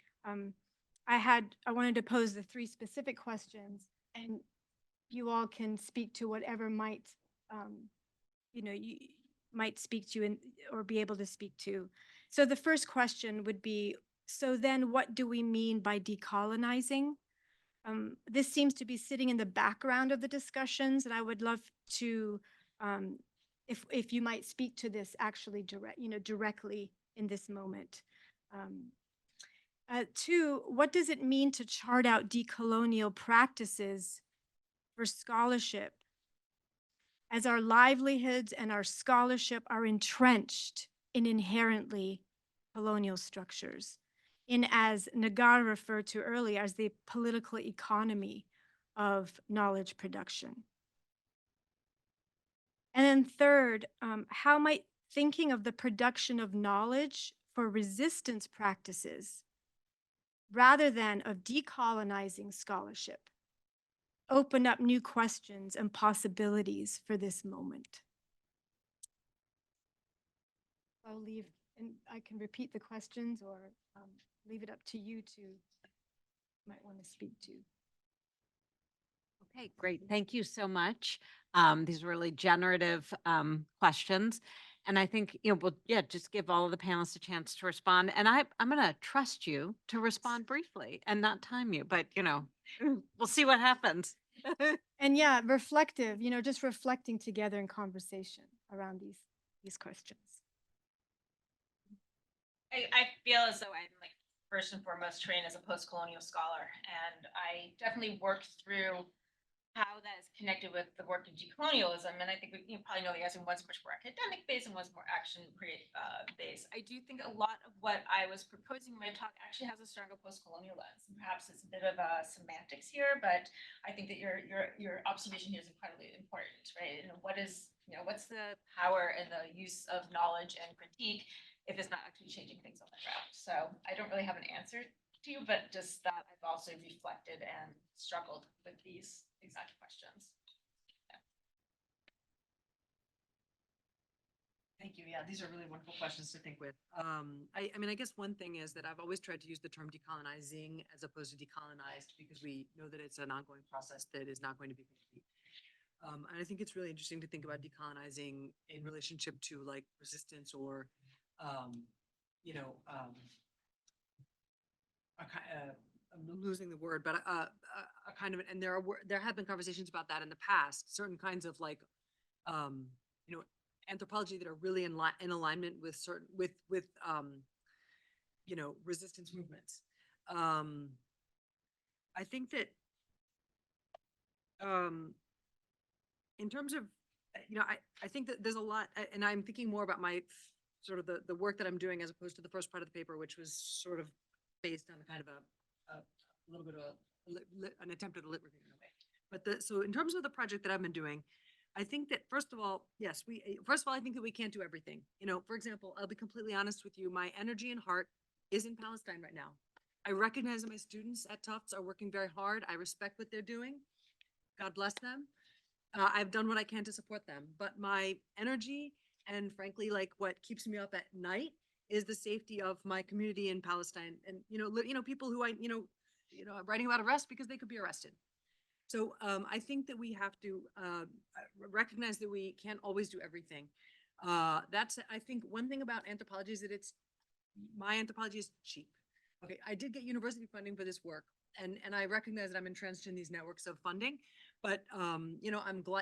I wanted to pose the 3 specific questions, and you all can speak to whatever might, you might speak to or be able to speak to. So the first question would be, so then what do we mean by decolonizing? This seems to be sitting in the background of the discussions, and I would love to, if you might speak to this actually directly in this moment. 2, what does it mean to chart out decolonial practices for scholarship, as our livelihoods and our scholarship are entrenched in inherently colonial structures, in, as Nagar referred to earlier, as the political economy of knowledge production? And then 3rd, how might thinking of the production of knowledge for resistance practices rather than of decolonizing scholarship open up new questions and possibilities for this moment? I'll leave and I can repeat the questions or leave it up to you to, might want to speak to. Okay, great. Thank you so much. These are really generative questions. And I think, we'll, just give all of the panelists a chance to respond. And I'm going to trust you to respond briefly and not time you, but, we'll see what happens. And yeah, reflective, just reflecting together in conversation around these questions. I feel as though I'm like first and foremost trained as a post-colonial scholar, and I definitely worked through how that is connected with the work of decolonialism. And I think you probably know the answer. One's much more academic based and one's more action based. I do think a lot of what I was proposing in my talk actually has a stronger post-colonial lens. And perhaps it's a bit of semantics here, but I think that your observation here is incredibly important, right? And what is, what's the power and the use of knowledge and critique if it's not actually changing things on the ground? So I don't really have an answer to you, but just that I've also reflected and struggled with these exact questions. Thank you. Yeah, these are really wonderful questions to think with. I mean, I guess one thing is that I've always tried to use the term decolonizing as opposed to decolonized because we know that it's an ongoing process that is not going to be complete. And I think it's really interesting to think about decolonizing in relationship to like resistance or, I'm losing the word, but a kind of, and there have been conversations about that in the past. Certain kinds of like, anthropology that are really in alignment with certain resistance movements. I think that in terms of I think that there's a lot, and I'm thinking more about my sort of the work that I'm doing as opposed to the first part of the paper, which was sort of based on kind of a little bit of an attempt at a lit review in a way. But so in terms of the project that I've been doing, I think that first of all, yes, I think that we can't do everything. For example, I'll be completely honest with you. My energy and heart is in Palestine right now. I recognize that my students at Tufts are working very hard. I respect what they're doing. God bless them. I've done what I can to support them, but my energy and frankly, like what keeps me up at night is the safety of my community in Palestine and, people who I'm writing about arrest because they could be arrested. So I think that we have to recognize that we can't always do everything. That's, I think, one thing about anthropology is that my anthropology is cheap. Okay, I did get university funding for this work, and I recognize that I'm entrenched in these networks of funding, but I'm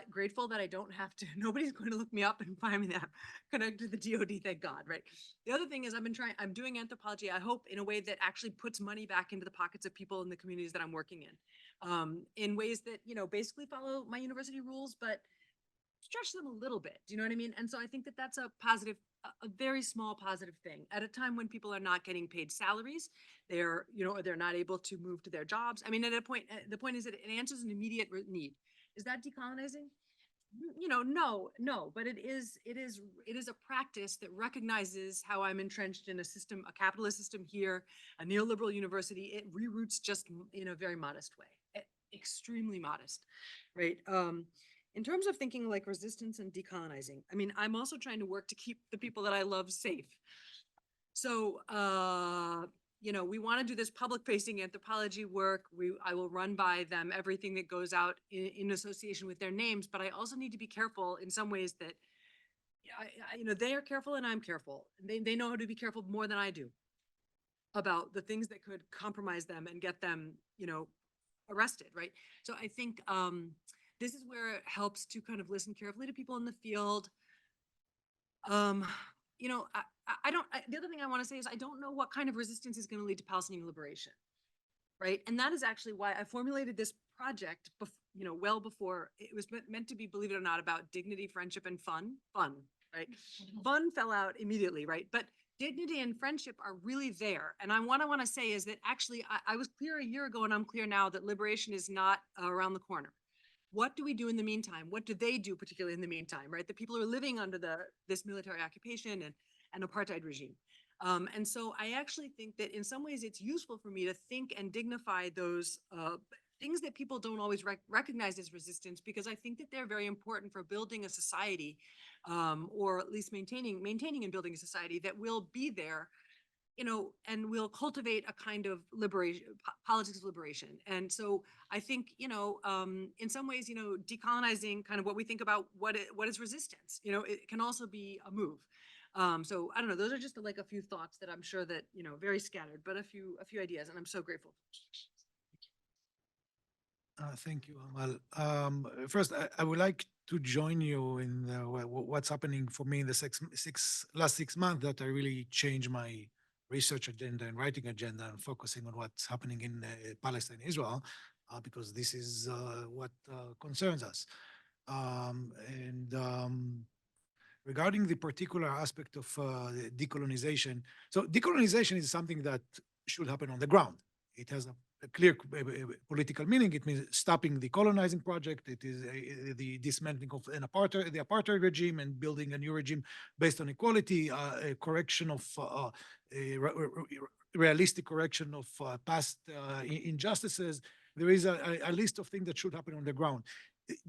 grateful that I don't have to. Nobody's going to look me up and find me that connected to the DoD. Thank God, right? The other thing is I'm doing anthropology. I hope in a way that actually puts money back into the pockets of people in the communities that I'm working in ways that basically follow my university rules, but stretch them a little bit. Do you know what I mean? And so I think that that's a positive, a very small positive thing at a time when people are not getting paid salaries. They're not able to move to their jobs. I mean, at a point, the point is that it answers an immediate need. Is that decolonizing? No, but it is a practice that recognizes how I'm entrenched in a system, a capitalist system here, a neoliberal university. It reroutes just in a very modest way, extremely modest, right? In terms of thinking like resistance and decolonizing, I mean, I'm also trying to work to keep the people that I love safe. So, we want to do this public-facing anthropology work. I will run by them everything that goes out in association with their names, but I also need to be careful in some ways that, they are careful and I'm careful. They know how to be careful more than I do about the things that could compromise them and get them, arrested, right? So I think this is where it helps to kind of listen carefully to people in the field. The other thing I want to say is I don't know what kind of resistance is going to lead to Palestinian liberation, right? And that is actually why I formulated this project, well before it was meant to be, believe it or not, about dignity, friendship, and fun, right? Fun fell out immediately, right? But dignity and friendship are really there. And what I want to say is that actually I was clear a year ago and I'm clear now that liberation is not around the corner. What do we do in the meantime? What do they do particularly in the meantime, right? The people who are living under this military occupation and apartheid regime. And so I actually think that in some ways it's useful for me to think and dignify those things that people don't always recognize as resistance, because I think that they're very important for building a society, or at least maintaining and building a society that will be there, and will cultivate a kind of liberation, politics of liberation. And so I think, in some ways, decolonizing kind of what we think about what is resistance, it can also be a move. So I don't know, those are just like a few thoughts that I'm sure that, very scattered, but a few ideas, and I'm so grateful. Thank you, Amal. First, I would like to join you in what's happening for me in the last 6 months, that I really changed my research agenda and writing agenda and focusing on what's happening in Palestine, Israel, because this is what concerns us. Regarding the particular aspect of decolonization, so decolonization is something that should happen on the ground. It has a clear political meaning. It means stopping the colonizing project. It is the dismantling of the apartheid regime and building a new regime based on equality, a correction of realistic correction of past injustices. There is a list of things that should happen on the ground.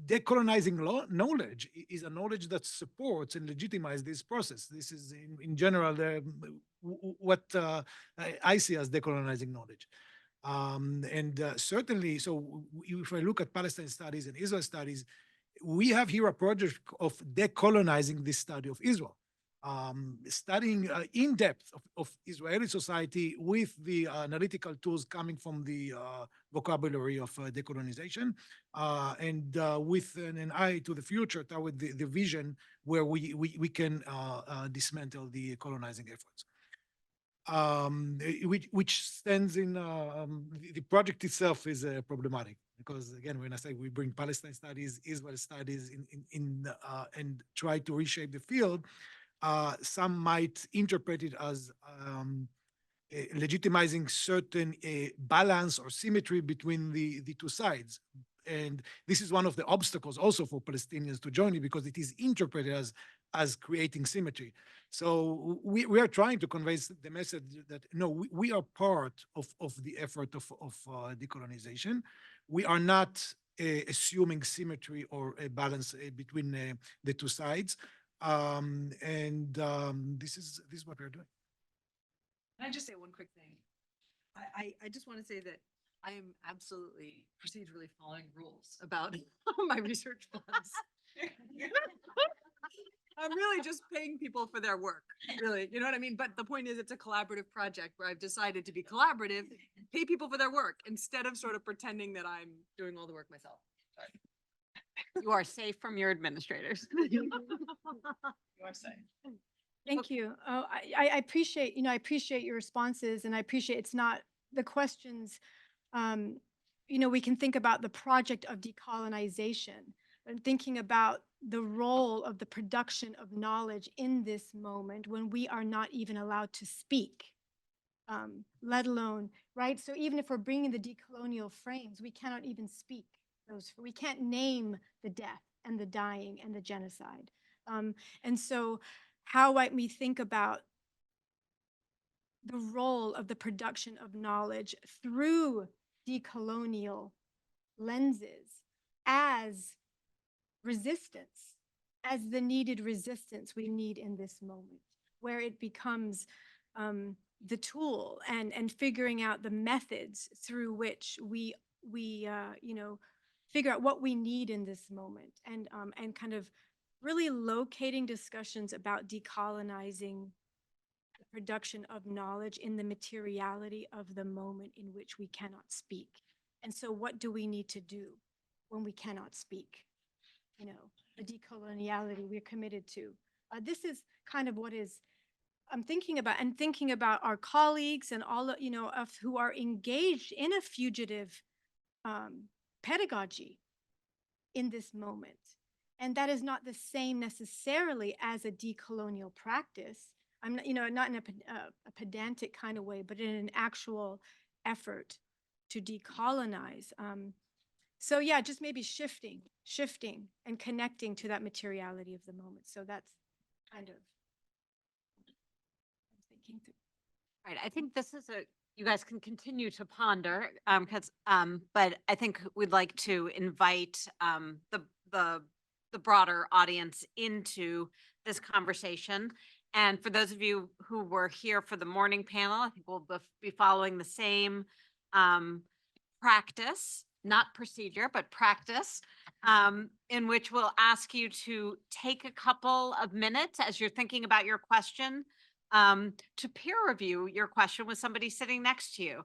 Decolonizing knowledge is a knowledge that supports and legitimizes this process. This is in general what I see as decolonizing knowledge. Certainly, so if I look at Palestine studies and Israel studies, we have here a project of decolonizing this study of Israel, studying in depth of Israeli society with the analytical tools coming from the vocabulary of decolonization, and with an eye to the future, toward the vision where we can dismantle the colonizing efforts. Which stands in the project itself is problematic, because again, when I say we bring Palestine studies, Israel studies and try to reshape the field, some might interpret it as legitimizing certain balance or symmetry between the two sides. And this is one of the obstacles also for Palestinians to join it, because it is interpreted as creating symmetry. So we are trying to convey the message that no, we are part of the effort of decolonization. We are not assuming symmetry or a balance between the two sides. This is what we're doing. Can I just say one quick thing? I just want to say that I am absolutely procedurally following rules about my research funds. I'm really just paying people for their work, really, you know what I mean? But the point is, it's a collaborative project where I've decided to be collaborative, pay people for their work, instead of sort of pretending that I'm doing all the work myself. Sorry. You are safe from your administrators. You are safe. Thank you. Oh, I appreciate, I appreciate your responses, and I appreciate it's not the questions. We can think about the project of decolonization and thinking about the role of the production of knowledge in this moment when we are not even allowed to speak, let alone, right? So even if we're bringing the decolonial frames, we cannot even speak those. We can't name the death and the dying and the genocide. And so how might we think about the role of the production of knowledge through decolonial lenses as resistance, as the needed resistance we need in this moment, where it becomes the tool and figuring out the methods through which we figure out what we need in this moment, and kind of really locating discussions about decolonizing the production of knowledge in the materiality of the moment in which we cannot speak. And so what do we need to do when we cannot speak? The decoloniality we're committed to. This is kind of what I'm thinking about, and thinking about our colleagues and all of who are engaged in a fugitive pedagogy in this moment. And that is not the same necessarily as a decolonial practice. I'm not in a pedantic kind of way, but in an actual effort to decolonize. So yeah, just maybe shifting and connecting to that materiality of the moment. So that's kind of what I'm thinking through. Right. I think this is a, you guys can continue to ponder, but I think we'd like to invite, the broader audience into this conversation. And for those of you who were here for the morning panel, I think we'll be following the same, practice, not procedure, but practice, in which we'll ask you to take a couple of minutes as you're thinking about your question, to peer review your question with somebody sitting next to you,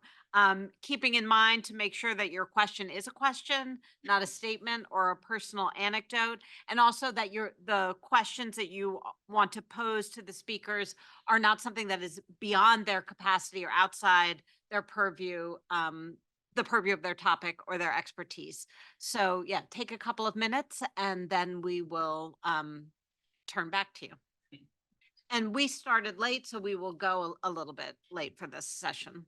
keeping in mind to make sure that your question is a question, not a statement or a personal anecdote, and also that the questions that you want to pose to the speakers are not something that is beyond their capacity or outside their purview, the purview of their topic or their expertise. So yeah, take a couple of minutes and then we will turn back to you. And we started late, so we will go a little bit late for this session.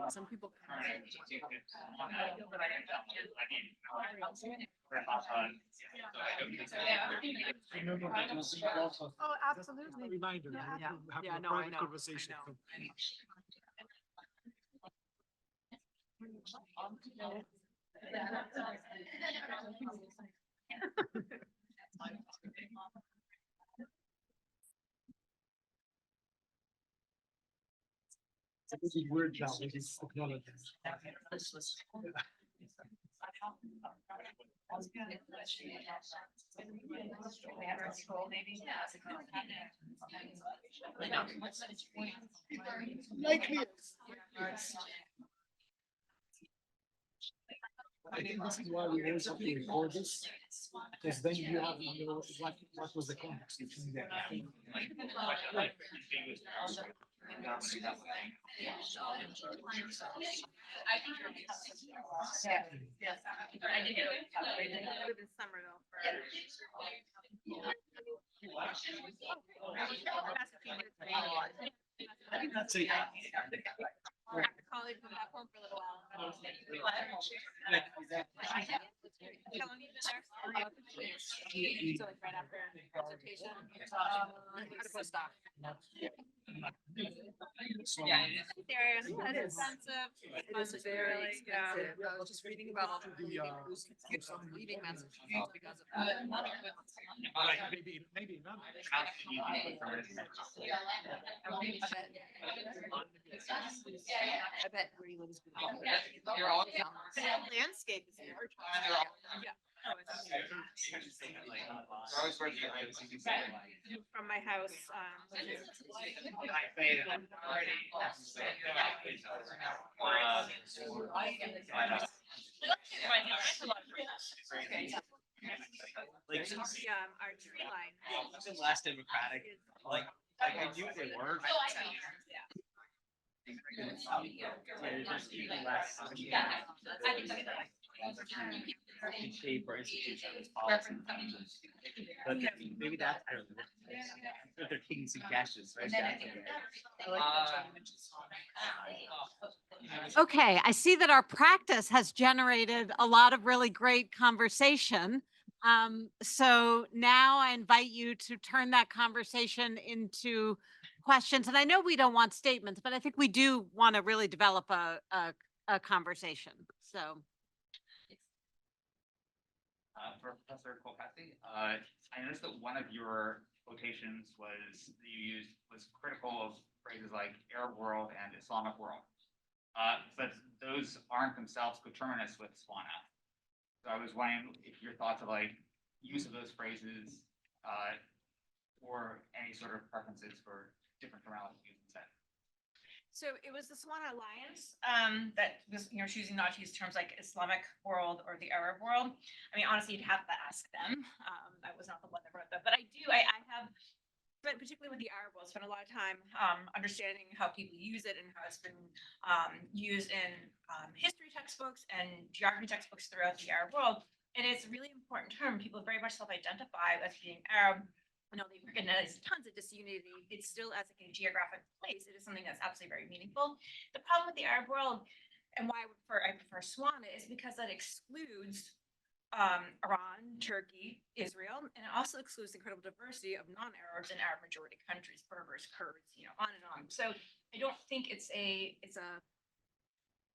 Some people. Oh, absolutely. Reminder, Yeah, we're Yeah. having Yeah, a no, I private know, I conversation. know. It's a word now, it is technology. I think this is why we also have to record this, because then you have, what was the context between that. Live in Somerville That's it. College, went back home for a little while. How long have you been there? So like right after presentation. They're expensive. Expensive. I was just reading about all the leaving Massachusetts because of that. Maybe not. I bet Greenland is. You're all down. Landscape is large. Yeah. From my house, our tree line. The last Democratic, like I knew they were. Shape or institutions policy. But maybe that's, I don't know. If they're taking suggestions, right? Okay, I see that our practice has generated a lot of really great conversation. So now I invite you to turn that conversation into questions. And I know we don't want statements, but I think we do want to really develop a conversation. So. For Professor Culcasi, I noticed that one of your quotations was that you used was critical of phrases like Arab world and Islamic world. But those aren't themselves coterminous with Swana. So I was wondering if your thoughts of like use of those phrases or any sort of preferences for different terminology used instead. So it was the Swana Alliance that was, choosing not to use terms like Islamic world or the Arab world. I mean, honestly, you'd have to ask them. I was not the one that wrote them, but I have, but particularly with the Arab world, spent a lot of time understanding how people use it and how it's been used in history textbooks and geography textbooks throughout the Arab world. And it's a really important term. People very much self-identify as being Arab and although they recognize tons of disunity, it's still as like a geographic place, it is something that's absolutely very meaningful. The problem with the Arab world and why I prefer Swana is because that excludes Iran, Turkey, Israel, and it also excludes the incredible diversity of non-Arabs and Arab majority countries, Berbers, Kurds, on and on. So I don't think it's a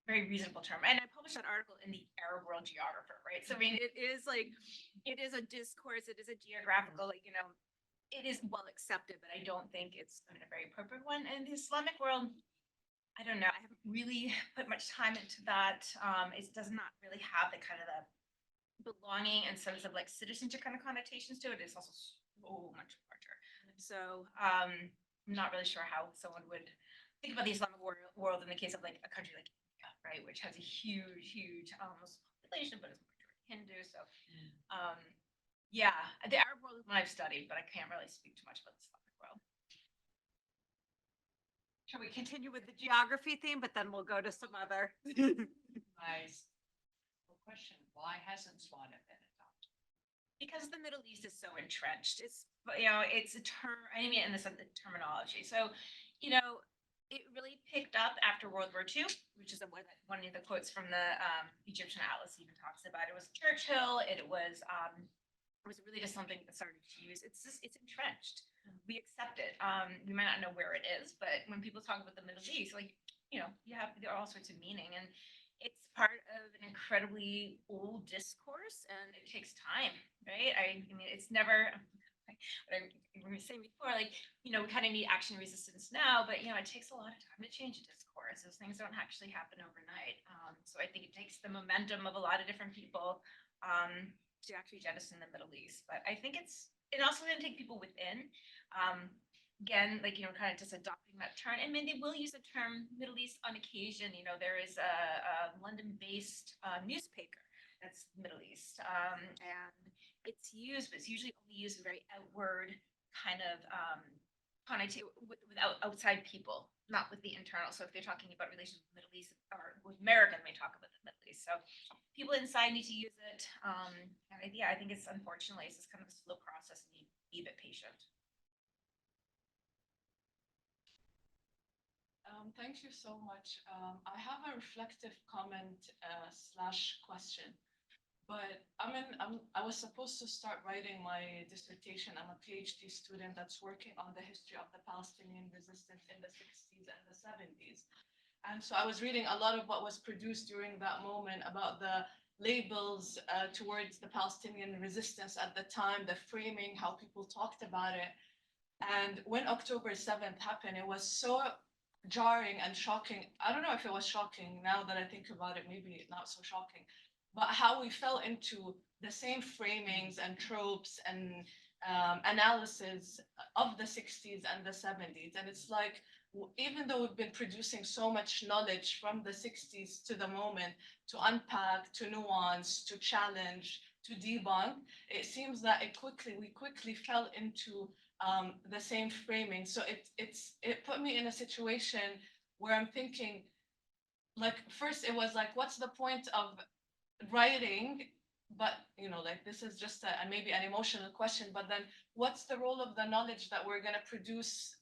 very reasonable term. And I published that article in the Arab World Geographer, right? So I mean, it is a discourse, it is a geographical, it is well accepted, but I don't think it's a very appropriate one. And the Islamic world, I don't know, I haven't really put much time into that. It does not really have the kind of the belonging and sense of citizenship kind of connotations to it. It's also so much larger. So I'm not really sure how someone would think about the Islamic world in the case of a country like India, right, which has a huge almost population, but it's majority Hindu. So yeah, the Arab world is what I've studied, but I can't really speak too much about the Islamic world. Shall we continue with the geography theme, but then we'll go to some other? Nice. Question, why hasn't Swana been adopted? Because the Middle East is so entrenched. It's a term. I mean, in the sense of terminology. So, it really picked up after World War II, which is one of the quotes from the Egyptian Atlas even talks about. It was Churchill. It was really just something that started to use. It's entrenched. We accept it. We might not know where it is, but when people talk about the Middle East, there are all sorts of meaning, and it's part of an incredibly old discourse, and it takes time, right? I mean, it's never, what I was saying before, we kind of need action resistance now, but, it takes a lot of time to change a discourse. Those things don't actually happen overnight. So I think it takes the momentum of a lot of different people to actually jettison the Middle East. But I think it also going to take people within. Again, kind of just adopting that term. I mean, they will use the term Middle East on occasion. There is a London-based newspaper that's Middle East, and it's used, but it's usually only used in very outward kind of connotation with outside people, not with the internal. So if they're talking about relations with the Middle East or with America, they talk about the Middle East. So people inside need to use it. And I think it's unfortunately it's just kind of a slow process, and you be a bit patient. Thank you so much. I have a reflective comment slash question, but I was supposed to start writing my dissertation. I'm a PhD student that's working on the history of the Palestinian resistance in the 60s and the 70s. And so I was reading a lot of what was produced during that moment about the labels towards the Palestinian resistance at the time, the framing, how people talked about it. And when October 7th happened, it was so jarring and shocking. I don't know if it was shocking now that I think about it, maybe not so shocking, but how we fell into the same framings and tropes and analysis of the 60s and the 70s. And it's like, even though we've been producing so much knowledge from the 60s to the moment to unpack, to nuance, to challenge, to debunk, it seems that we quickly fell into the same framing. So it put me in a situation where I'm thinking, first it was what's the point of writing? But this is just maybe an emotional question, but then what's the role of the knowledge that we're going to produce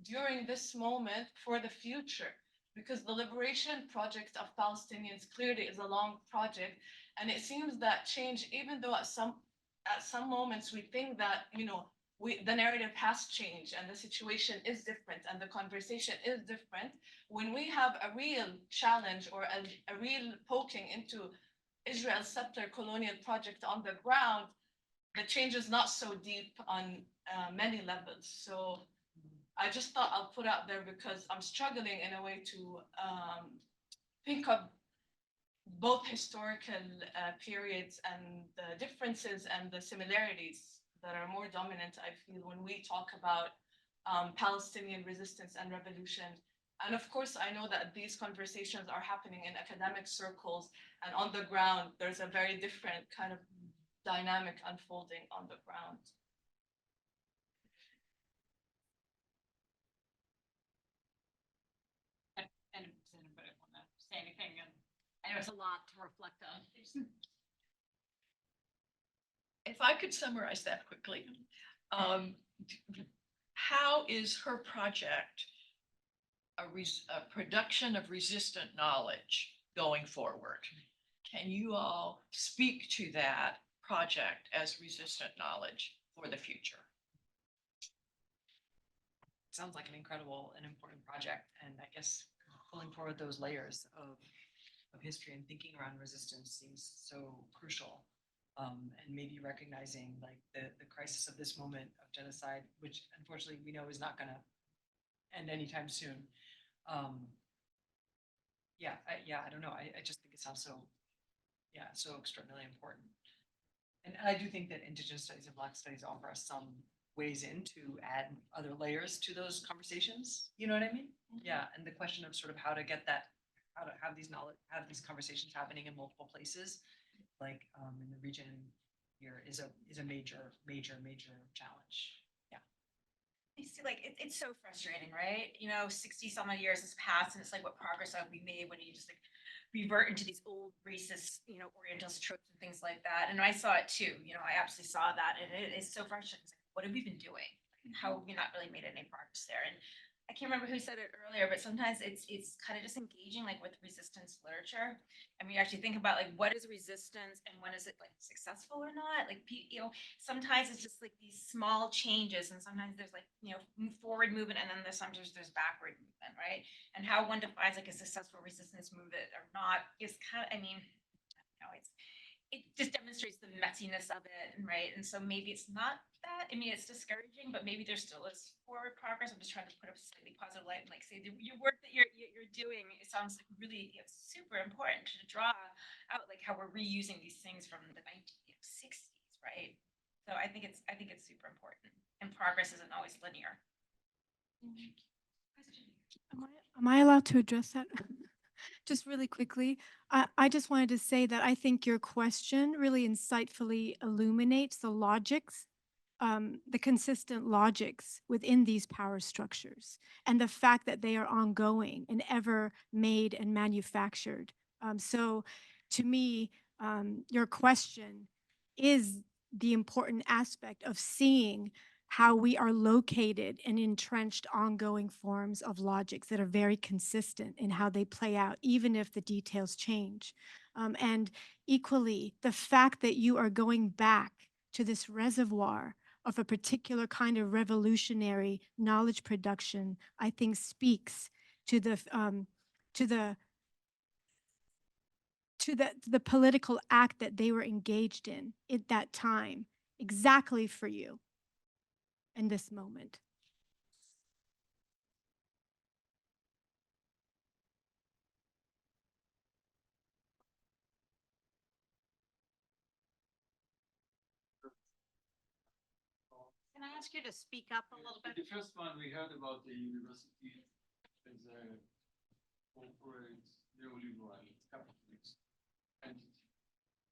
during this moment for the future? Because the liberation project of Palestinians clearly is a long project, and it seems that change, even though at some moments we think that the narrative has changed and the situation is different and the conversation is different, when we have a real challenge or a real poking into Israel's settler colonial project on the ground, the change is not so deep on many levels. So I just thought I'll put out there because I'm struggling in a way to think of both historical periods and the differences and the similarities that are more dominant, I feel, when we talk about Palestinian resistance and revolution. And of course, I know that these conversations are happening in academic circles, and on the ground, there's a very different kind of dynamic unfolding on the ground. And does anybody want to say anything? And I know it's a lot to reflect on. If I could summarize that quickly, how is her project a production of resistant knowledge going forward? Can you all speak to that project as resistant knowledge for the future? Sounds like an incredible and important project, and I guess pulling forward those layers of history and thinking around resistance seems so crucial. And maybe recognizing like the crisis of this moment of genocide, which unfortunately we know is not gonna end anytime soon. I don't know. I just think it sounds so, so extraordinarily important. And I do think that Indigenous studies and Black studies offer us some ways in to add other layers to those conversations. You know what I mean? Yeah, and the question of sort of how to get that, how to have these conversations happening in multiple places, like in the region here, is a major challenge. Yeah. You see, like, it's so frustrating, right? 60 some odd years has passed and it's like, what progress have we made when you just like revert into these old racist, Orientalist tropes and things like that. And I saw it too, I absolutely saw that. And it is so frustrating. It's like, what have we been doing? How have we not really made any progress there? And I can't remember who said it earlier, but sometimes it's kind of just engaging like with resistance literature. And we actually think about like what is resistance and when is it like successful or not? Like sometimes it's just like these small changes, and sometimes there's like forward movement, and then sometimes there's backward movement, right? And how one defines like a successful resistance movement or not is kind of, it just demonstrates the messiness of it, right? And so maybe it's not that. It's discouraging, but maybe there still is forward progress. I'm just trying to put up a slightly positive light and like say your work that you're doing. It sounds like really super important to draw out like how we're reusing these things from the 1960s, right? So I think it's super important, and progress isn't always linear. Am I allowed to address that? Just really quickly, I just wanted to say that I think your question really insightfully illuminates the logics, the consistent logics within these power structures, and the fact that they are ongoing and ever made and manufactured. So to me, your question is the important aspect of seeing how we are located in entrenched ongoing forms of logics that are very consistent in how they play out, even if the details change. And equally, the fact that you are going back to this reservoir of a particular kind of revolutionary knowledge production, I think speaks to the political act that they were engaged in at that time, exactly for you in this moment. Can I ask you to speak up a little bit? The first one we heard about the university as a corporate neoliberal capitalist entity,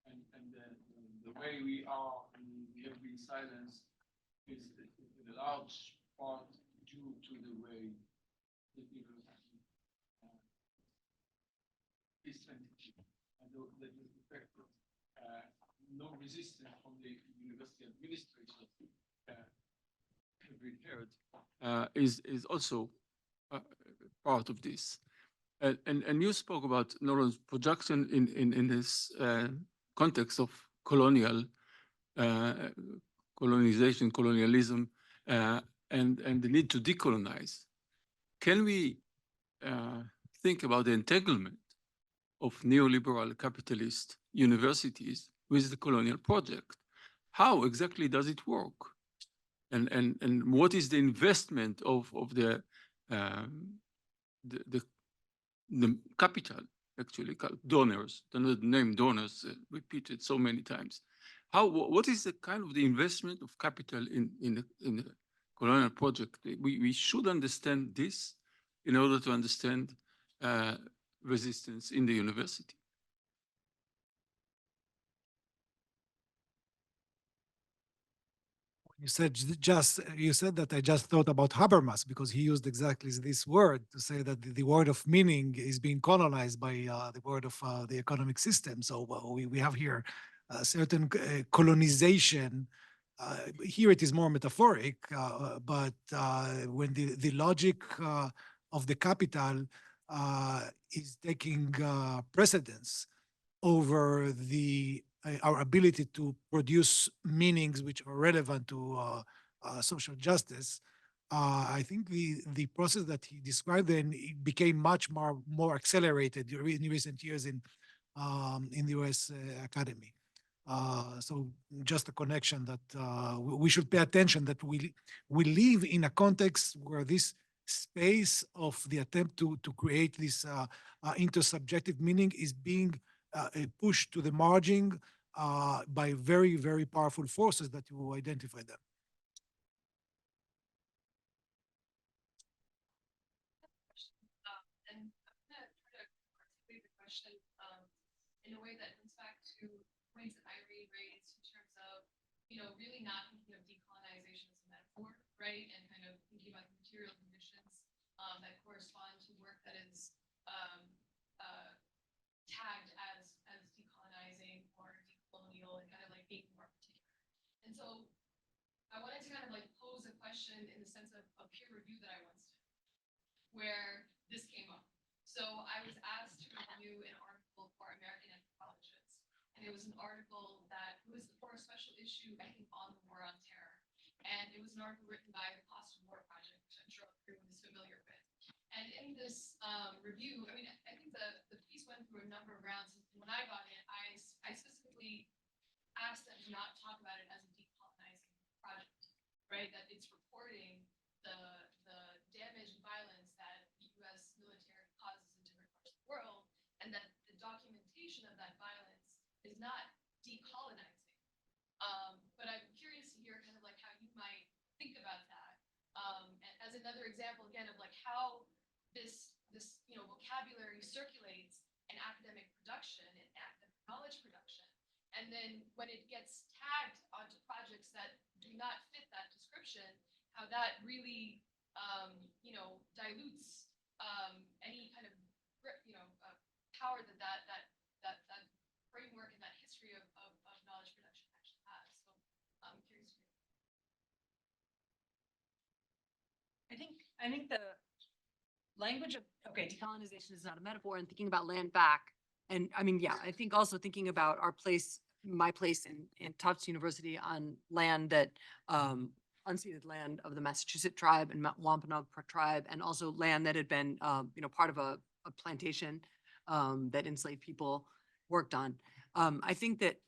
and then the way we have been silenced is in a large part due to the way the university is entity, and the effect of no resistance from the university administrators we heard is also part of this. And you spoke about knowledge production in this context of colonization, colonialism, and the need to decolonize. Can we think about the entanglement of neoliberal capitalist universities with the colonial project? How exactly does it work? And what is the investment of the capital, actually, donors, the name donors repeated so many times. What is the kind of the investment of capital in the colonial project? We should understand this in order to understand resistance in the university. You said that I just thought about Habermas, because he used exactly this word to say that the word of meaning is being colonized by the word of the economic system. So we have here a certain colonization here it is more metaphoric, but when the logic of the capital is taking precedence over our ability to produce meanings which are relevant to social justice, I think the process that he described then it became much more accelerated in recent years in the U.S. Academy. So just a connection that we should pay attention that we live in a context where this space of the attempt to create this intersubjective meaning is being pushed to the margin by very, very powerful forces that you identify them. And I'm gonna try to articulate the question in a way that comes back to points that Irene raised in terms of, really not thinking of decolonization as a metaphor, right? And kind of thinking about the material conditions that correspond to work that is tagged as decolonizing or decolonial and kind of like being more particular. And so I wanted to kind of like pose a question in the sense of a peer review that I once did, where this came up. So I was asked to review an article for American Anthropologists, and it was an article that was for a special issue, I think, on the War on Terror. And it was an article written by the Post-War Project, which I'm sure everyone is familiar with. And in this review, I mean, I think the piece went through a number of rounds. And when I got in, I specifically asked them to not talk about it as a decolonizing project, right? That it's reporting the damage and violence that the U.S. military causes in different parts of the world, and that the documentation of that violence is not decolonizing. But I'm curious to hear kind of like how you might think about that. As another example, again, of like how this vocabulary circulates in academic production and academic knowledge production. And then when it gets tagged onto projects that do not fit that description, how that really, dilutes any kind of, power that framework and that history of knowledge production actually has. So I'm curious to hear. I think the language of, okay, decolonization is not a metaphor, and thinking about land back. And I mean, yeah, I think also thinking about my place in Tufts University on land that, unceded land of the Massachusetts tribe and Wampanoag tribe, and also land that had been, part of a plantation that enslaved people worked on. I think that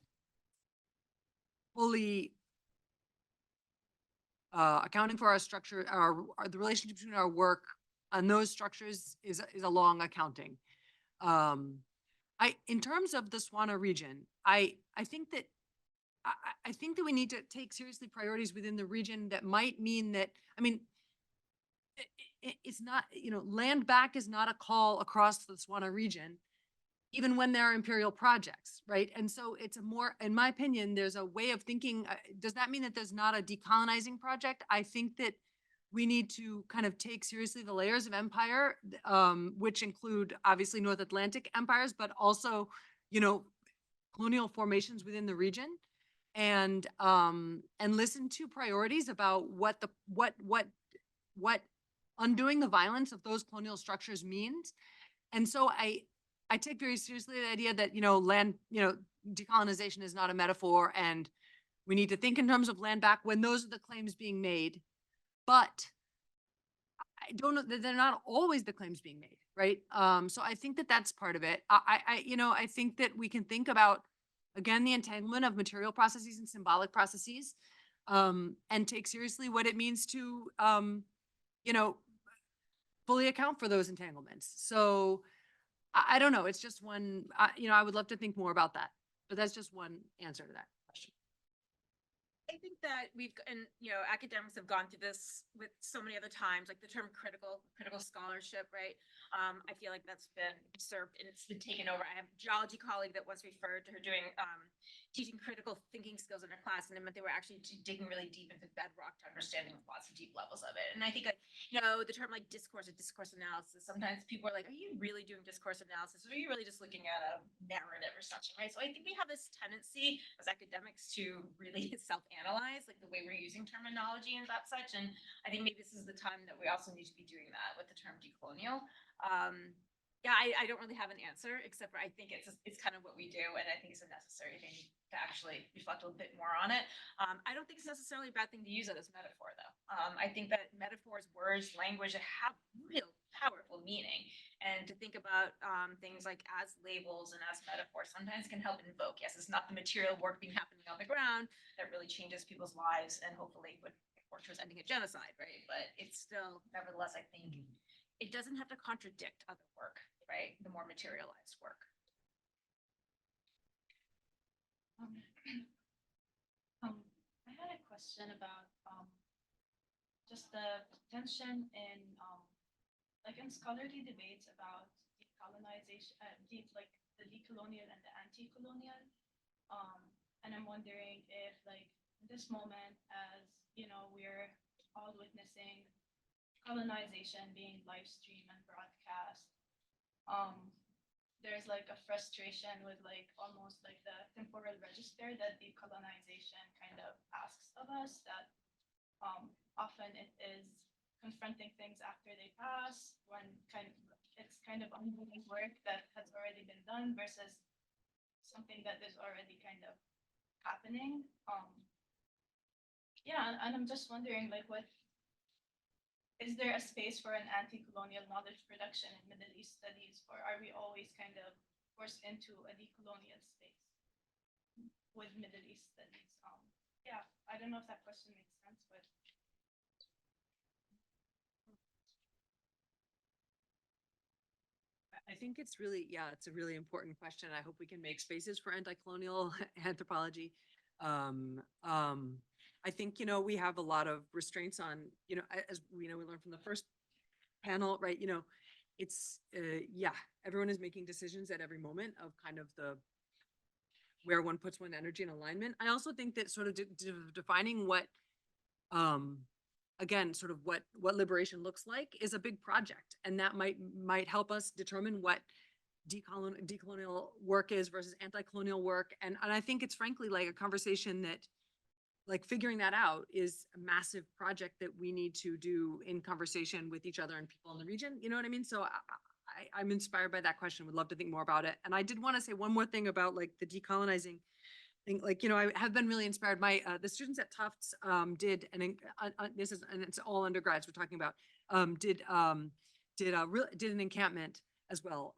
fully accounting for our structure, the relationship between our work and those structures is a long accounting. In terms of the Swana region, I think that we need to take seriously priorities within the region that might mean that, I mean, it's not, land back is not a call across the Swana region, even when there are imperial projects, right? And so it's in my opinion, there's a way of thinking. Does that mean that there's not a decolonizing project? I think that we need to kind of take seriously the layers of empire, which include obviously North Atlantic empires, but also, colonial formations within the region, and listen to priorities about what undoing the violence of those colonial structures means. And so I take very seriously the idea that, land, decolonization is not a metaphor, and we need to think in terms of land back when those are the claims being made. But I don't know that they're not always the claims being made, right? So I think that that's part of it. I think that we can think about, again, the entanglement of material processes and symbolic processes, and take seriously what it means to, fully account for those entanglements. So I don't know. It's just one, I would love to think more about that, but that's just one answer to that question. I think that academics have gone through this with so many other times, like the term critical scholarship, right? I feel like that's been usurped and it's been taken over. I have a geology colleague that once referred to her doing teaching critical thinking skills in a class, and it meant they were actually digging really deep into bedrock to understanding lots of deep levels of it. And I think, like, you know, the term like discourse or discourse analysis, sometimes people are like, are you really doing discourse analysis? Or are you really just looking at a narrative or something, right? So I think we have this tendency as academics to really self-analyze, like the way we're using terminology and that such. And I think maybe this is the time that we also need to be doing that with the term decolonial. Yeah, I don't really have an answer, except for I think it's kind of what we do, and I think it's a necessary thing to actually reflect a little bit more on it. I don't think it's necessarily a bad thing to use it as metaphor, though. I think that metaphors, words, language have real powerful meaning, and to think about things like as labels and as metaphors sometimes can help invoke. Yes, it's not the material work being happening on the ground that really changes people's lives and hopefully would work towards ending a genocide, right? But it's still, nevertheless, I think it doesn't have to contradict other work, right? The more materialized work. I had a question about just the tension in like in scholarly debates about decolonization, like the decolonial and the anti-colonial. And I'm wondering if like in this moment, as you know, we're all witnessing colonization being live streamed and broadcast, there's like a frustration with like almost like the temporal register that decolonization kind of asks of us, that often it is confronting things after they pass, when it's kind of ongoing work that has already been done versus something that is already kind of happening. Yeah, and I'm just wondering, like, is there a space for an anti-colonial knowledge production in Middle East studies, or are we always kind of forced into a decolonial space with Middle East studies? Yeah, I don't know if that question makes sense, but. I think it's really, yeah, it's a really important question. I hope we can make spaces for anti-colonial anthropology. I think, you know, we have a lot of restraints on, you know, as we know, we learned from the first panel, right? You know, it's, yeah, everyone is making decisions at every moment of kind of where one puts one energy and alignment. I also think that sort of defining what, again, sort of what liberation looks like is a big project, and that might help us determine what decolonial work is versus anti-colonial work. And I think it's frankly like a conversation that, like, figuring that out is a massive project that we need to do in conversation with each other and people in the region. You know what I mean? So I'm inspired by that question. Would love to think more about it. And I did want to say one more thing about like the decolonizing thing. Like, you know, I have been really inspired. The students at Tufts did this is, and it's all undergrads we're talking about, did an encampment as well,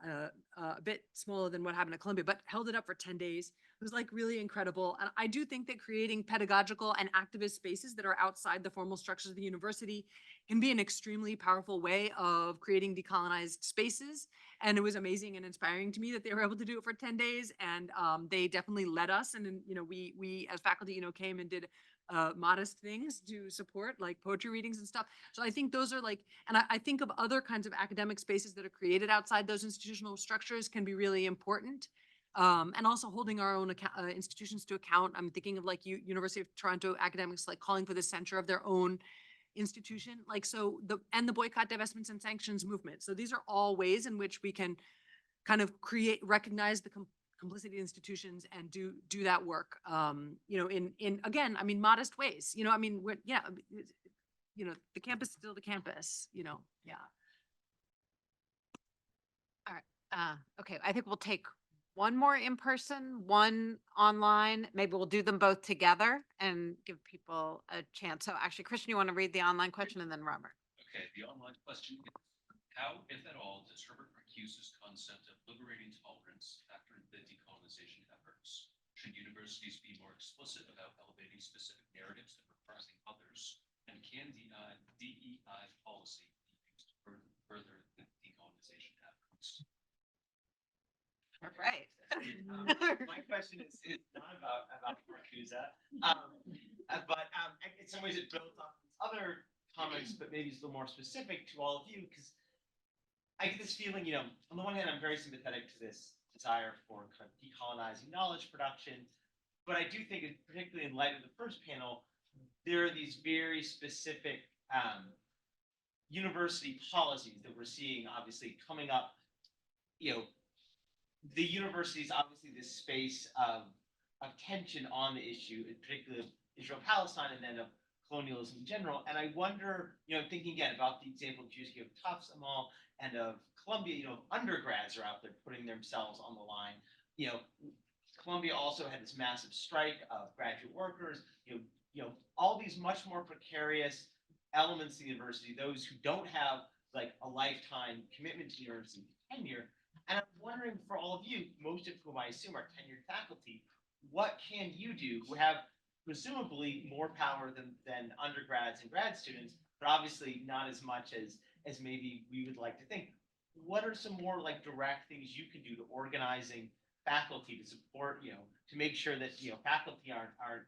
a bit smaller than what happened at Columbia, but held it up for 10 days. It was like really incredible. And I do think that creating pedagogical and activist spaces that are outside the formal structures of the university can be an extremely powerful way of creating decolonized spaces. And it was amazing and inspiring to me that they were able to do it for 10 days. And they definitely led us. And, you know, we as faculty, you know, came and did modest things to support, like poetry readings and stuff. So I think those are like, and I think of other kinds of academic spaces that are created outside those institutional structures can be really important. And also holding our own institutions to account. I'm thinking of like University of Toronto academics, like calling for the center of their own institution, like, so the boycott, divestments, and sanctions movement. So these are all ways in which we can kind of recognize the complicity institutions and do that work, you know, in again, I mean, modest ways, you know, I mean, yeah, you know, the campus is still the campus, you know, yeah. All right. Okay, I think we'll take one more in person, one online. Maybe we'll do them both together and give people a chance. So actually, Christian, you want to read the online question, and then Robert? Okay, the online question is, how, if at all, does Herbert Marcuse's concept of liberating tolerance factor into the decolonization efforts? Should universities be more explicit about elevating specific narratives and repressing others? And can DEI policy be used to further the decolonization efforts? All right. My question is not about Marcuse, but in some ways it builds off these other comments, but maybe it's a little more specific to all of you, because I get this feeling, you know, on the one hand, I'm very sympathetic to this desire for kind of decolonizing knowledge production, but I do think, particularly in light of the first panel, there are these very specific university policies that we're seeing obviously coming up. You know, the university is obviously this space of tension on the issue, in particular of Israel-Palestine, and then of colonialism in general. And I wonder, I'm thinking again about the example of Jews of Tufts, Amahl, and of Columbia. Undergrads are out there putting themselves on the line. Columbia also had this massive strike of graduate workers. All these much more precarious elements of the university, those who don't have like a lifetime commitment to university tenure. And I'm wondering for all of you, most of whom I assume are tenured faculty, what can you do who have presumably more power than undergrads and grad students, but obviously not as much as maybe we would like to think? What are some more like direct things you can do to organizing faculty to support, to make sure that faculty aren't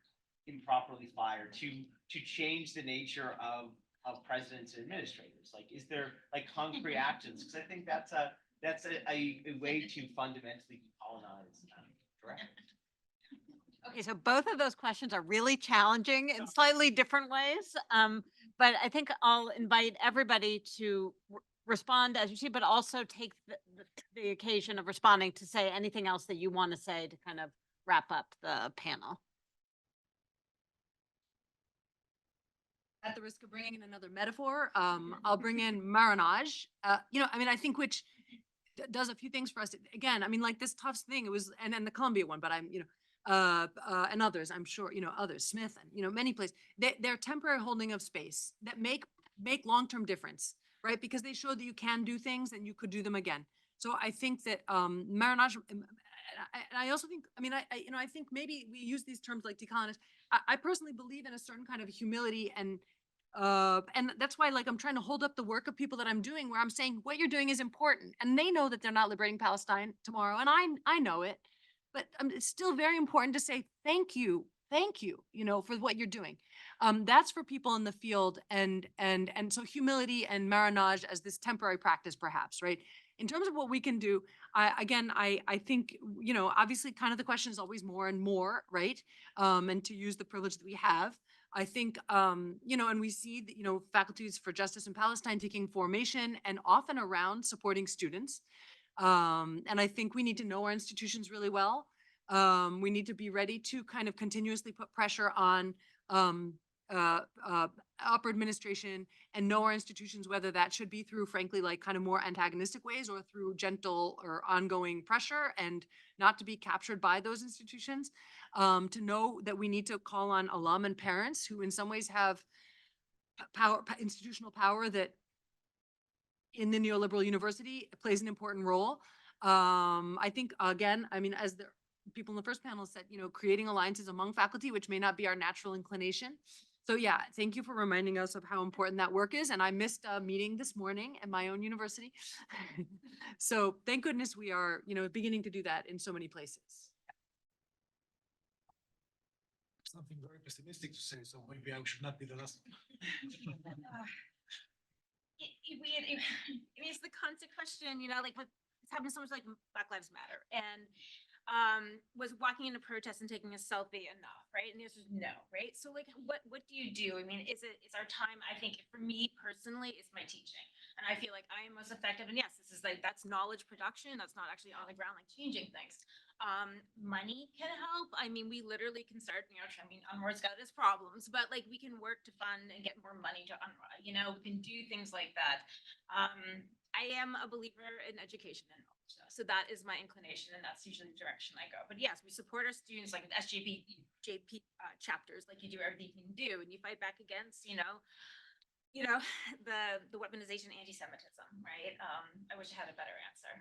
improperly fired, to change the nature of presidents and administrators? Like, is there like concrete actions? Because I think that's a way to fundamentally decolonize directly. Okay, so both of those questions are really challenging in slightly different ways. But I think I'll invite everybody to respond as you see, but also take the occasion of responding to say anything else that you want to say to kind of wrap up the panel. At the risk of bringing in another metaphor, I'll bring in marinage. I think which does a few things for us. Again, like this Tufts thing, it was, and then the Columbia one, but and others, I'm sure, others, Smith, and, many places, they're temporary holding of space that make long-term difference, right? Because they show that you can do things and you could do them again. So I think that marinage, and I also think, I think maybe we use these terms like decolonize. I personally believe in a certain kind of humility, and that's why, like, I'm trying to hold up the work of people that I'm doing, where I'm saying what you're doing is important, and they know that they're not liberating Palestine tomorrow, and I know it, but it's still very important to say thank you, for what you're doing. That's for people in the field, and so humility and marinage as this temporary practice, perhaps, right? In terms of what we can do, I think, obviously kind of the question is always more and more, right? And to use the privilege that we have, I think, and we see that, faculties for justice in Palestine taking formation and often around supporting students. And I think we need to know our institutions really well. We need to be ready to kind of continuously put pressure on upper administration and know our institutions, whether that should be through, frankly, like kind of more antagonistic ways or through gentle or ongoing pressure, and not to be captured by those institutions. To know that we need to call on alum and parents who in some ways have power, institutional power that in the neoliberal university plays an important role. I think, again, as the people in the first panel said, creating alliances among faculty, which may not be our natural inclination. So yeah, thank you for reminding us of how important that work is. And I missed a meeting this morning at my own university. So thank goodness we are, beginning to do that in so many places. Something very pessimistic to say, so maybe I should not be the last. It's the constant question, like it's happened so much, like Black Lives Matter, and was walking in a protest and taking a selfie enough, right? And the answer is no, right? So like, what do you do? Is our time, I think for me personally, it's my teaching. And I feel like I am most effective. And yes, this is like, that's knowledge production. That's not actually on the ground, like changing things. Money can help. We literally can start, UNRWA's got its problems, but like we can work to fund and get more money to UNRWA, we can do things like that. I am a believer in education and knowledge, though. So that is my inclination, and that's usually the direction I go. But yes, we support our students, like SJP chapters, like you do everything you can do, and you fight back against, the weaponization of anti-Semitism, right? I wish I had a better answer.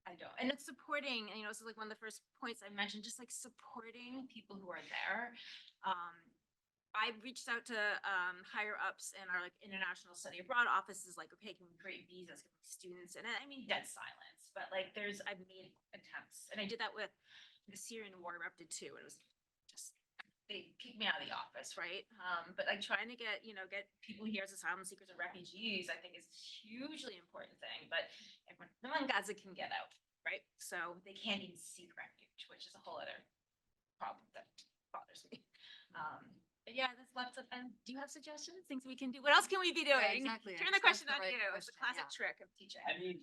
I don't. And it's supporting, this is like one of the first points I mentioned, just like supporting people who are there. I've reached out to higher ups in our like international study abroad offices, like, okay, can we create visas for students? And dead silence, but like I've made attempts, and I did that with the Syrian war erupted too. And it was just, they kicked me out of the office, right? But like trying to get people here as asylum seekers or refugees, I think is a hugely important thing. But no one in Gaza can get out, right? So they can't even seek refuge, which is a whole other problem that bothers me. But yeah, there's lots of, and do you have suggestions, things we can do? What else can we be doing? exactly. Turn the question on you. It's a classic trick of teaching. I mean,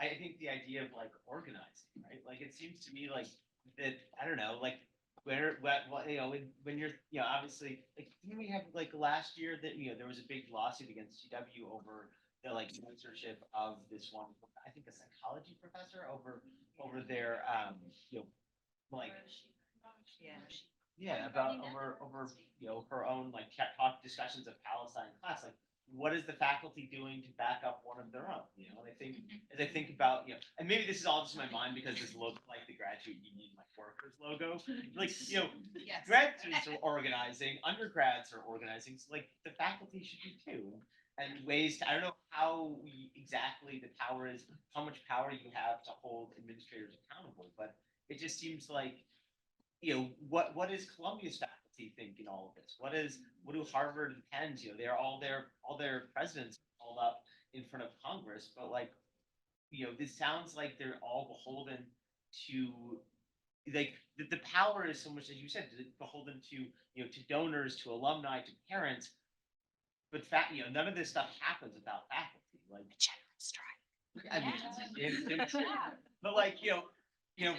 I think the idea of like organizing, right? Like it seems to me like that, I don't know, like what, when you're, obviously, like, didn't we have like last year that, there was a big lawsuit against CW over the like censorship of this one, I think a psychology professor over their, like, yeah, about over her own like talk discussions of Palestine in class. Like, what is the faculty doing to back up one of their own? And I think as I think about and maybe this is all just in my mind because this looks like the graduate union like workers logo. Like grad students are organizing, undergrads are organizing, so like the faculty should be too. And ways to, I don't know how exactly the power is, how much power you have to hold administrators accountable, but it just seems like what is Columbia's faculty think in all of this? What do Harvard and Penn's, they're all their presidents called up in front of Congress, but like, this sounds like they're all beholden to like the power is so much, as you said, beholden to donors, to alumni, to parents, but none of this stuff happens without faculty. Like General strike. I mean, but like,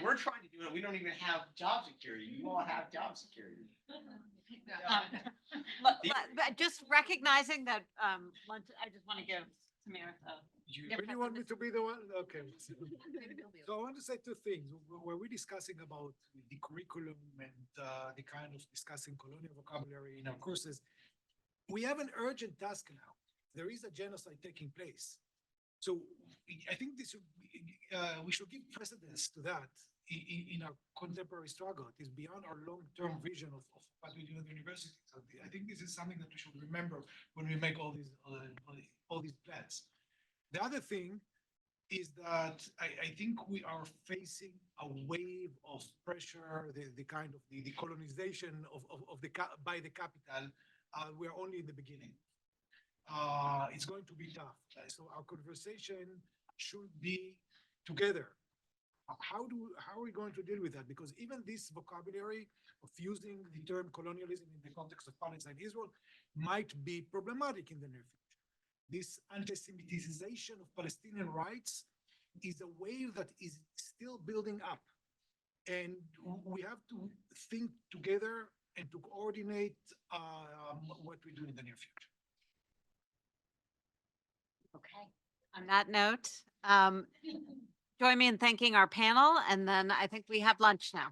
we're trying to do it. We don't even have job security. You all have job security. But just recognizing that, I just want to give Tamir You Yeah, really want me to be the one? Okay. So I want to say two things. Were we discussing about the curriculum and the kind of discussing colonial vocabulary in our courses? We have an urgent task now. There is a genocide taking place. So I think we should give precedence to that in our contemporary struggle. It is beyond our long-term vision of what we do at the university. So I think this is something that we should remember when we make all these plans. The other thing is that I think we are facing a wave of pressure, the kind of the colonization by the capital. We're only in the beginning. It's going to be tough. So our conversation should be together. How are we going to deal with that? Because even this vocabulary of using the term colonialism in the context of Palestine and Israel might be problematic in the near future. This anti-Semitization of Palestinian rights is a wave that is still building up. And we have to think together and to coordinate what we do in the near future. Okay. On that note, join me in thanking our panel, and then I think we have lunch now.